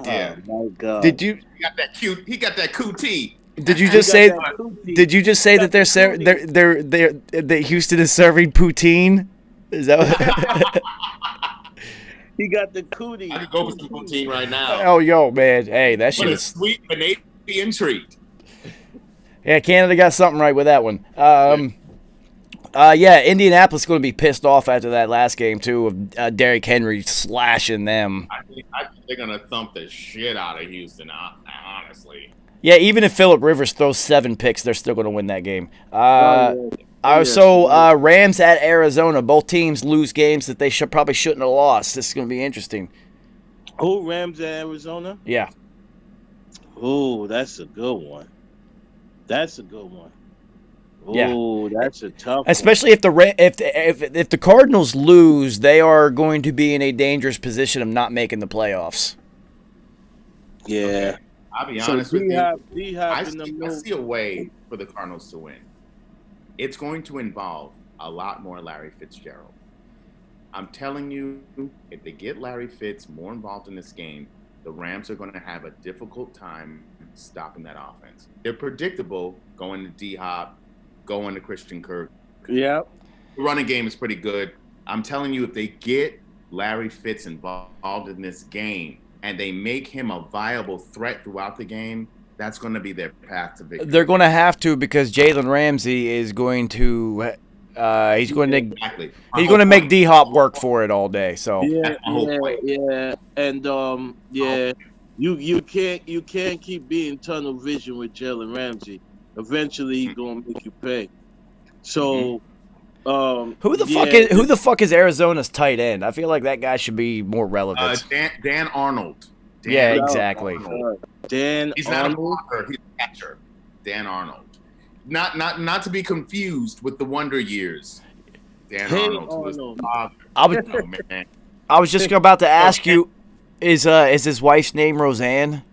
Yeah. Oh my God. Did you He got that cute. He got that Kuti. did you He just got say that Kuti. did you just say that Got they're that Houston is serving poutine? Is that what? He got the cootie. I could go for some poutine right now. Oh, yo, man. Hey, that shit What a is. sweet Canadian treat. Yeah, Canada got something right with that one. Yeah, Indianapolis is going to be pissed off after that last game, too, of Derrick Henry slashing them. I think they're gonna thump the shit out of Houston. Honestly. Yeah, even if Phillip Rivers throws 7 picks, they're still going to win that game. Yeah. So Rams at Arizona. Both teams lose games that they probably shouldn't have lost. This is going to be interesting. Who Rams at Arizona? Yeah. Oh, that's a good one. That's a good one. Yeah. Oh, that's a tough one. Especially if the Cardinals lose, they are going to be in a dangerous position of not making the playoffs. Yeah. Okay. I'll be So honest with you. D-Hop I in the see a way for the Cardinals to win. It's going to involve a lot more Larry Fitzgerald. I'm telling you, if they get Larry Fitz more involved in this game, the Rams are going to have a difficult time stopping that offense. They're predictable going to D-Hop, going to Christian Kirk. Yeah. The running game is pretty good. I'm telling you, if they get Larry Fitz involved in this game and they make him a viable threat throughout the game, that's going to be their path to victory. They're going to have to because Jalen Ramsey is going to he's going to make D-Hop work for it all day. So Yeah. And you can't keep being tunnel vision with Jalen Ramsey. Eventually he's gonna make you pay. So who the fuck is Arizona's tight end? I feel like that guy should be more relevant. Dan Arnold. Yeah, exactly. Dan He's not Arnold. a blocker, he's a catcher. Dan Arnold. Not to be confused with the Wonder Years. Dan Hey, Arnold. Who was Arnold. the father. I Man. was just about to ask you, is his wife's name Roseanne?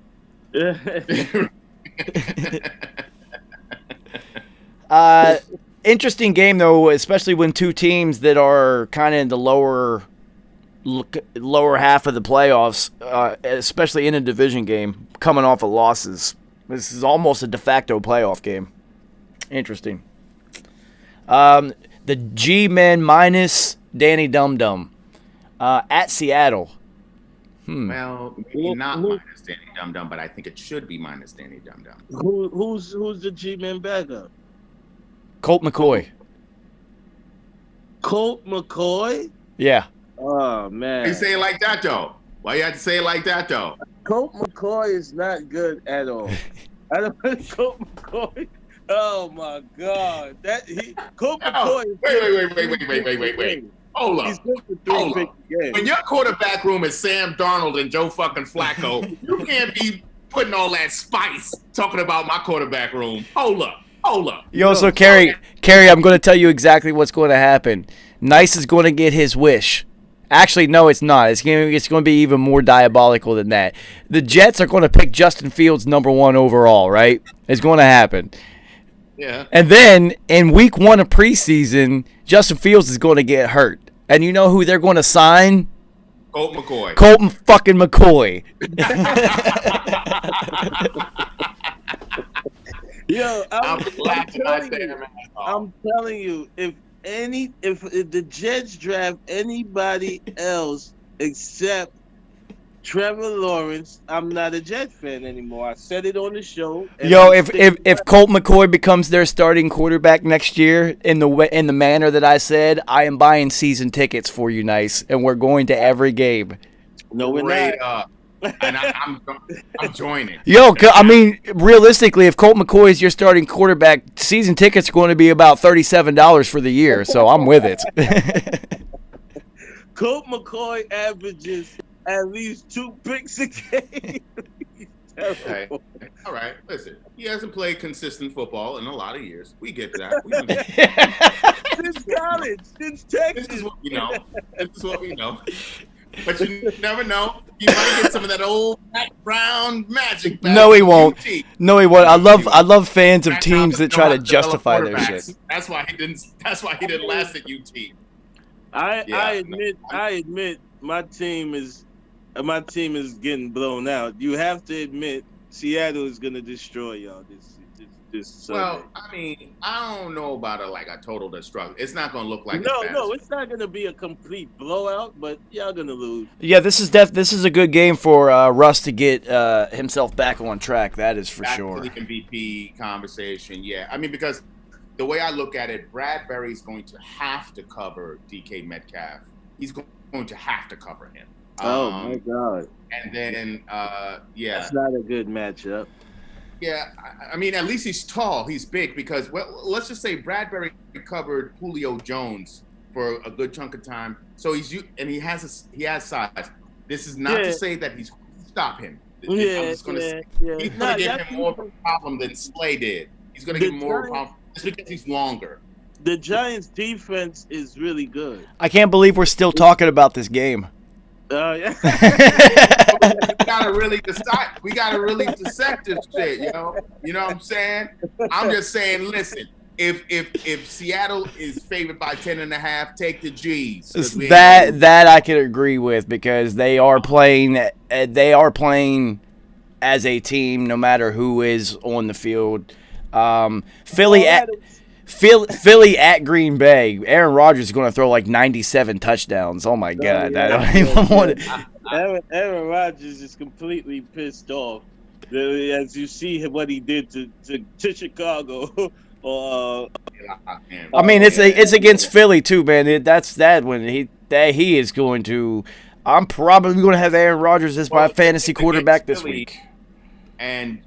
Interesting game though, especially when two teams that are kind of in the lower half of the playoffs, especially in a division game, coming off of losses. This is almost a de facto playoff game. Interesting. The G-Men minus Danny Dum Dum at Seattle. Well, maybe not minus Danny Dum Dum, but I think it should be minus Danny Dum Dum. Who's the G-Man backup? Colt McCoy. Colt McCoy? Yeah. Oh man. Why you say it like that though? Why you have to say it like that though? Colt McCoy is not good at all. I don't Colt McCoy. Oh my God. Colt McCoy is Wait. Hold He's up. good for 350 games. When your quarterback room is Sam Darnold and Joe fucking Flacco, you can't be putting all that spice talking about my quarterback room. Hold up. Yo, so Kerry, I'm going to tell you exactly what's going to happen. Nyce is going to get his wish. Actually, no, it's not. It's going to be even more diabolical than that. The Jets are going to pick Justin Fields #1 overall, right? It's going to happen. Yeah. And then in week 1 of preseason, Justin Fields is going to get hurt. And you know who they're going to sign? Colt McCoy. Colton fucking McCoy. Yo, I'm laughing my telling you, damn ass off. I'm telling you, if the Jets draft anybody else except Trevor Lawrence. I'm not a Jet fan anymore. I said it on the show. And Yo, I'm if sticking if Colt McCoy becomes their starting quarterback next year in the manner that I said, I am buying season tickets for you, Nyce, and we're going to every game. No, we're Straight not. up. And I'm joining. Yo, I mean, realistically, if Colt McCoy is your starting quarterback, season tickets are going to be about $37 for the year. So I'm with it. Colt McCoy averages at least 2 picks a game. Okay. All right. Listen, he hasn't played consistent football in a lot of years. We get that. We understand. Since college, since This Texas. is what we know. This is what we know. But you never know. He might get some of that old Matt Brown magic back. No, he won't. UT. No, he won't. I love fans of Matt teams Brown that try to doesn't know how develop justify their quarterbacks. shit. That's why he didn't. That's why he didn't last at UT. I admit my team is getting blown out. You have to admit Seattle is gonna destroy y'all this Sunday. Well, I mean, I don't know about a total destruction. It's not going to look like no, it's not gonna be a complete blowout, but y'all gonna lose. Yeah, this is a good game for Russ to get himself back on track. That is for back sure. to the MVP conversation. Yeah, I mean, because the way I look at it, Bradbury's going to have to cover DK Metcalf. He's going to have to cover him. Oh my God! And then, yeah, That's not a good matchup. yeah. I mean, at least he's tall. He's big because, well, let's just say Bradbury covered Julio Jones for a good chunk of time. So he has size. This is not to say that he's going to stop him. I'm just going to say he's going to give him more of a problem than Slay did. He's going to give him more of a problem just because he's longer. The Giants' defense is really good. I can't believe we're still talking about this game. Yeah. We gotta really decide. We gotta really dissect this shit, You know what I'm saying? I'm just saying. Listen, if Seattle is favored by 10.5, take the G's. That I can agree with because they are playing as a team, no matter who is on the field. Philly at Green Bay. Aaron Rodgers is going to throw like 97 touchdowns. Oh my God! I don't even want to. Aaron Rodgers is completely pissed off. As you see what he did to Chicago. I mean, it's against Philly too, man. That's when he is going to. I'm probably going to have Aaron Rodgers as my fantasy quarterback this week. And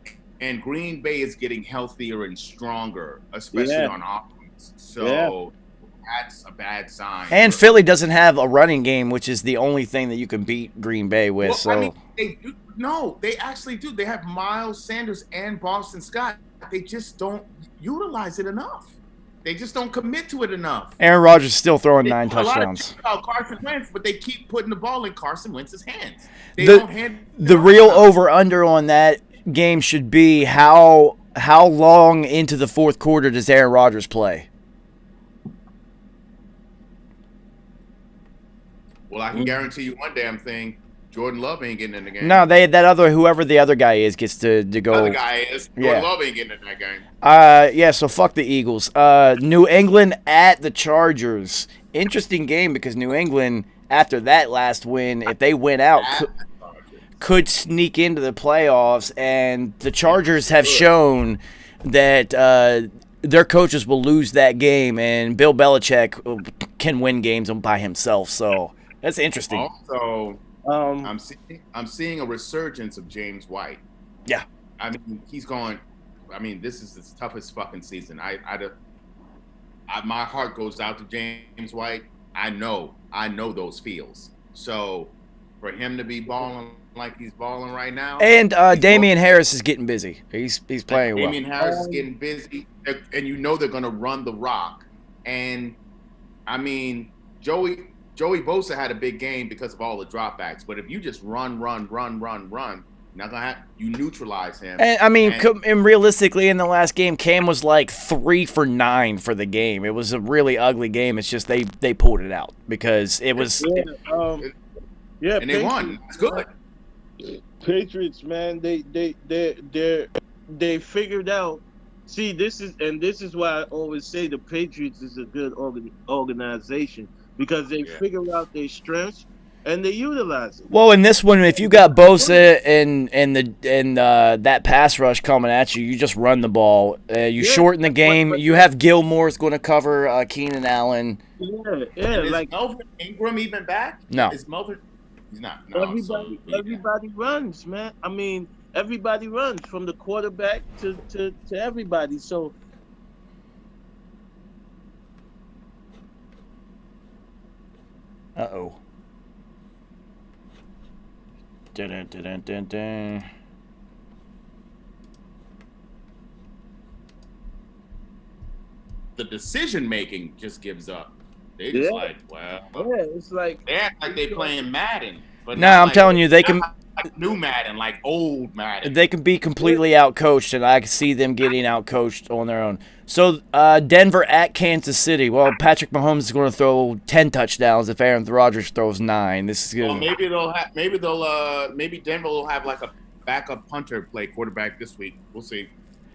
Green Bay is getting healthier and stronger, especially on offense. So that's a bad sign. And Philly doesn't have a running game, which is the only thing that you can beat Green Bay with. Well, so I mean, they do. No, they actually do. They have Miles Sanders and Boston Scott. They just don't utilize it enough. They just don't commit to it enough. Aaron Rodgers is still throwing 9 A lot touchdowns. of Carson Wentz, but they keep putting the ball in Carson Wentz's hands. The real over-under on that game should be how long into the fourth quarter does Aaron Rodgers play? Well, I can guarantee you one damn thing. Jordan Love ain't getting in the game. No, whoever the other guy is gets to go. The other guy is. Jordan Love ain't getting in that game. Yeah, so fuck the Eagles. New England at the Chargers. Interesting game because New England, after that last win, if they win out, could sneak into the playoffs, and the Chargers have shown that their coaches will lose that game, and Bill Belichick can win games by himself. So that's interesting. Also, I'm seeing a resurgence of James White. Yeah, I mean he's going. I mean this is his toughest fucking season. My heart goes out to James White. I know those feels. So for him to be balling like he's balling right now. And Damian Harris is getting busy. He's playing well. Damian Harris is getting busy, and they're going to run the rock. And I mean, Joey Bosa had a big game because of all the dropbacks. But if you just run, you're not gonna you neutralize him. And I mean, and realistically, in the last game, Cam was like 3 for 9 for the game. It was a really ugly game. It's just they pulled it out because it was. And they won. It's good. Patriots, man, they figured out. See, this is why I always say the Patriots is a good organization because they figured out their strengths and they utilize it. Well, in this one, if you got Bosa and that pass rush coming at you, you just run the ball. You shorten the game. You have Gilmore's going to cover Keenan Allen. Yeah, is like Melvin Ingram even back? No. Is Melvin? He's not. No, everybody runs, man. I mean, everybody runs from the quarterback to everybody. So Uh-oh. Dun, dun, dun, dun, dun. the decision making just gives up. They just like, well, yeah, it's like they act like they playing Madden, but Nah, I'm telling you, they can. Like new Madden, like old Madden. They can be completely outcoached, and I can see them getting outcoached on their own. So, Denver at Kansas City. Well, Patrick Mahomes is going to throw 10 touchdowns if Aaron Rodgers throws 9. This is good. Well, maybe Denver will have like a backup punter play quarterback this week. We'll see.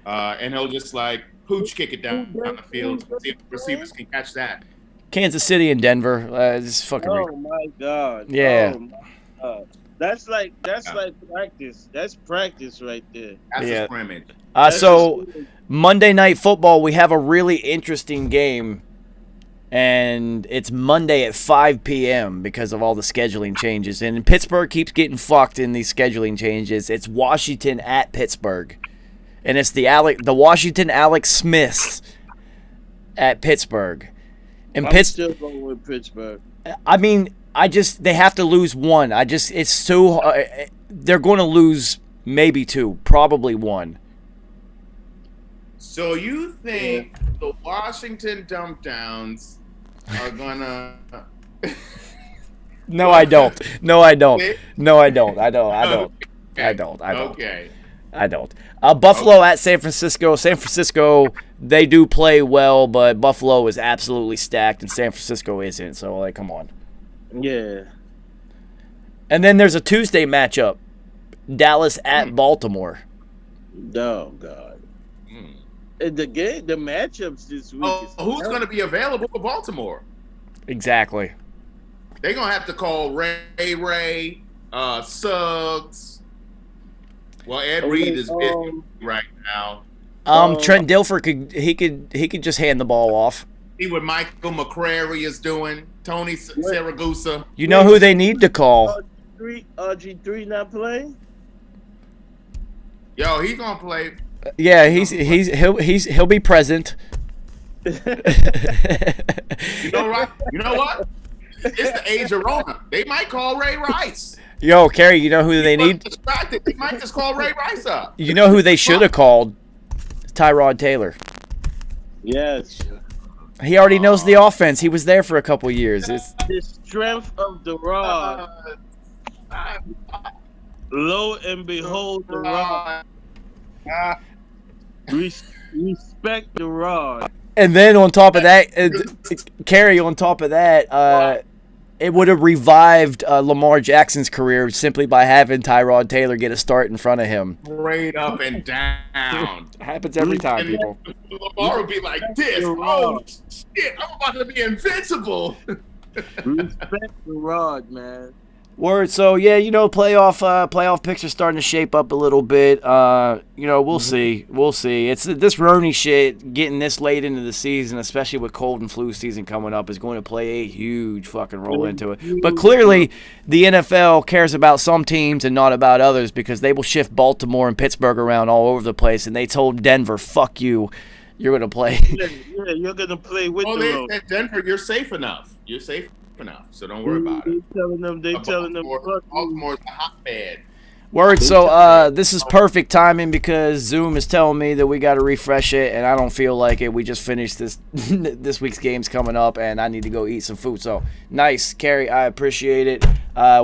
And he'll just like pooch kick it down the field. See if receivers can catch that. Kansas City and Denver. This is fucking. Oh my God. Yeah. Oh my God. That's like practice. That's practice right there. That's a scrimmage. So Monday Night Football, we have a really interesting game, and it's Monday at 5 p.m. because of all the scheduling changes. And Pittsburgh keeps getting fucked in these scheduling changes. It's Washington at Pittsburgh, and it's the Washington Alex Smiths at Pittsburgh. And I'm still going with Pittsburgh. I mean, they have to lose one. It's so they're going to lose maybe 2, probably 1. So you think the Washington Dump Downs are gonna? No, I don't. No, I don't. No, I don't. I don't. Okay. I don't. Buffalo at San Francisco. San Francisco, they do play well, but Buffalo is absolutely stacked, and San Francisco isn't. So, like, come on. Yeah. And then there's a Tuesday matchup. Dallas at Baltimore. Oh, God. And the matchups this week. Who's going to be available for Baltimore? Exactly. They're going to have to call Ray, Suggs. Well, Ed Reed is busy right now. Trent Dilfer could just hand the ball off. See what Michael McCrary is doing. Tony Saragusa. You know who they need to call? RG3 not playing? Yo, he's gonna play. Yeah, he'll be present. You know what? It's the age of Rona. They might call Ray Rice. Yo, Kerry, you know who they need? Distracted. They might just call Ray Rice up. You know who they should have called? Tyrod Taylor. Yes. He already knows the offense. He was there for a couple years. The strength of the rod. Lo and behold, the rod. Respect the rod. And then on top of that, Kerry, on top of that, it would have revived Lamar Jackson's career simply by having Tyrod Taylor get a start in front of him. Straight up and down. Happens every time, people. Lamar would be like this. Oh, shit. I'm about to be invincible. Respect the rod, man. Word. So yeah, playoff picks are starting to shape up a little bit. We'll see. We'll see. It's this Roni shit getting this late into the season, especially with cold and flu season coming up, is going to play a huge fucking role into it. But clearly, the NFL cares about some teams and not about others because they will shift Baltimore and Pittsburgh around all over the place, and they told Denver, "Fuck you, you're gonna play." Yeah, you're gonna play with the road. Denver, you're safe enough. You're safe enough, so don't worry about it. They telling them. Baltimore's a hotbed. Word. So this is perfect timing because Zoom is telling me that we got to refresh it, and I don't feel like it. We just finished this week's games coming up, and I need to go eat some food. So nice, Kerry. I appreciate it.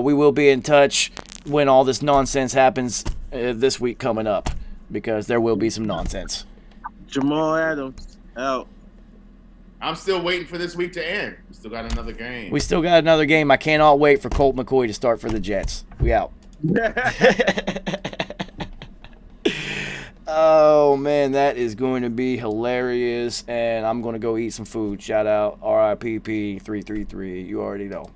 We will be in touch when all this nonsense happens this week coming up because there will be some nonsense. Jamal Adams out. I'm still waiting for this week to end. We still got another game. I cannot wait for Colt McCoy to start for the Jets. We out. Oh, man, that is going to be hilarious, and I'm going to go eat some food. Shout out RIPP333. You already know.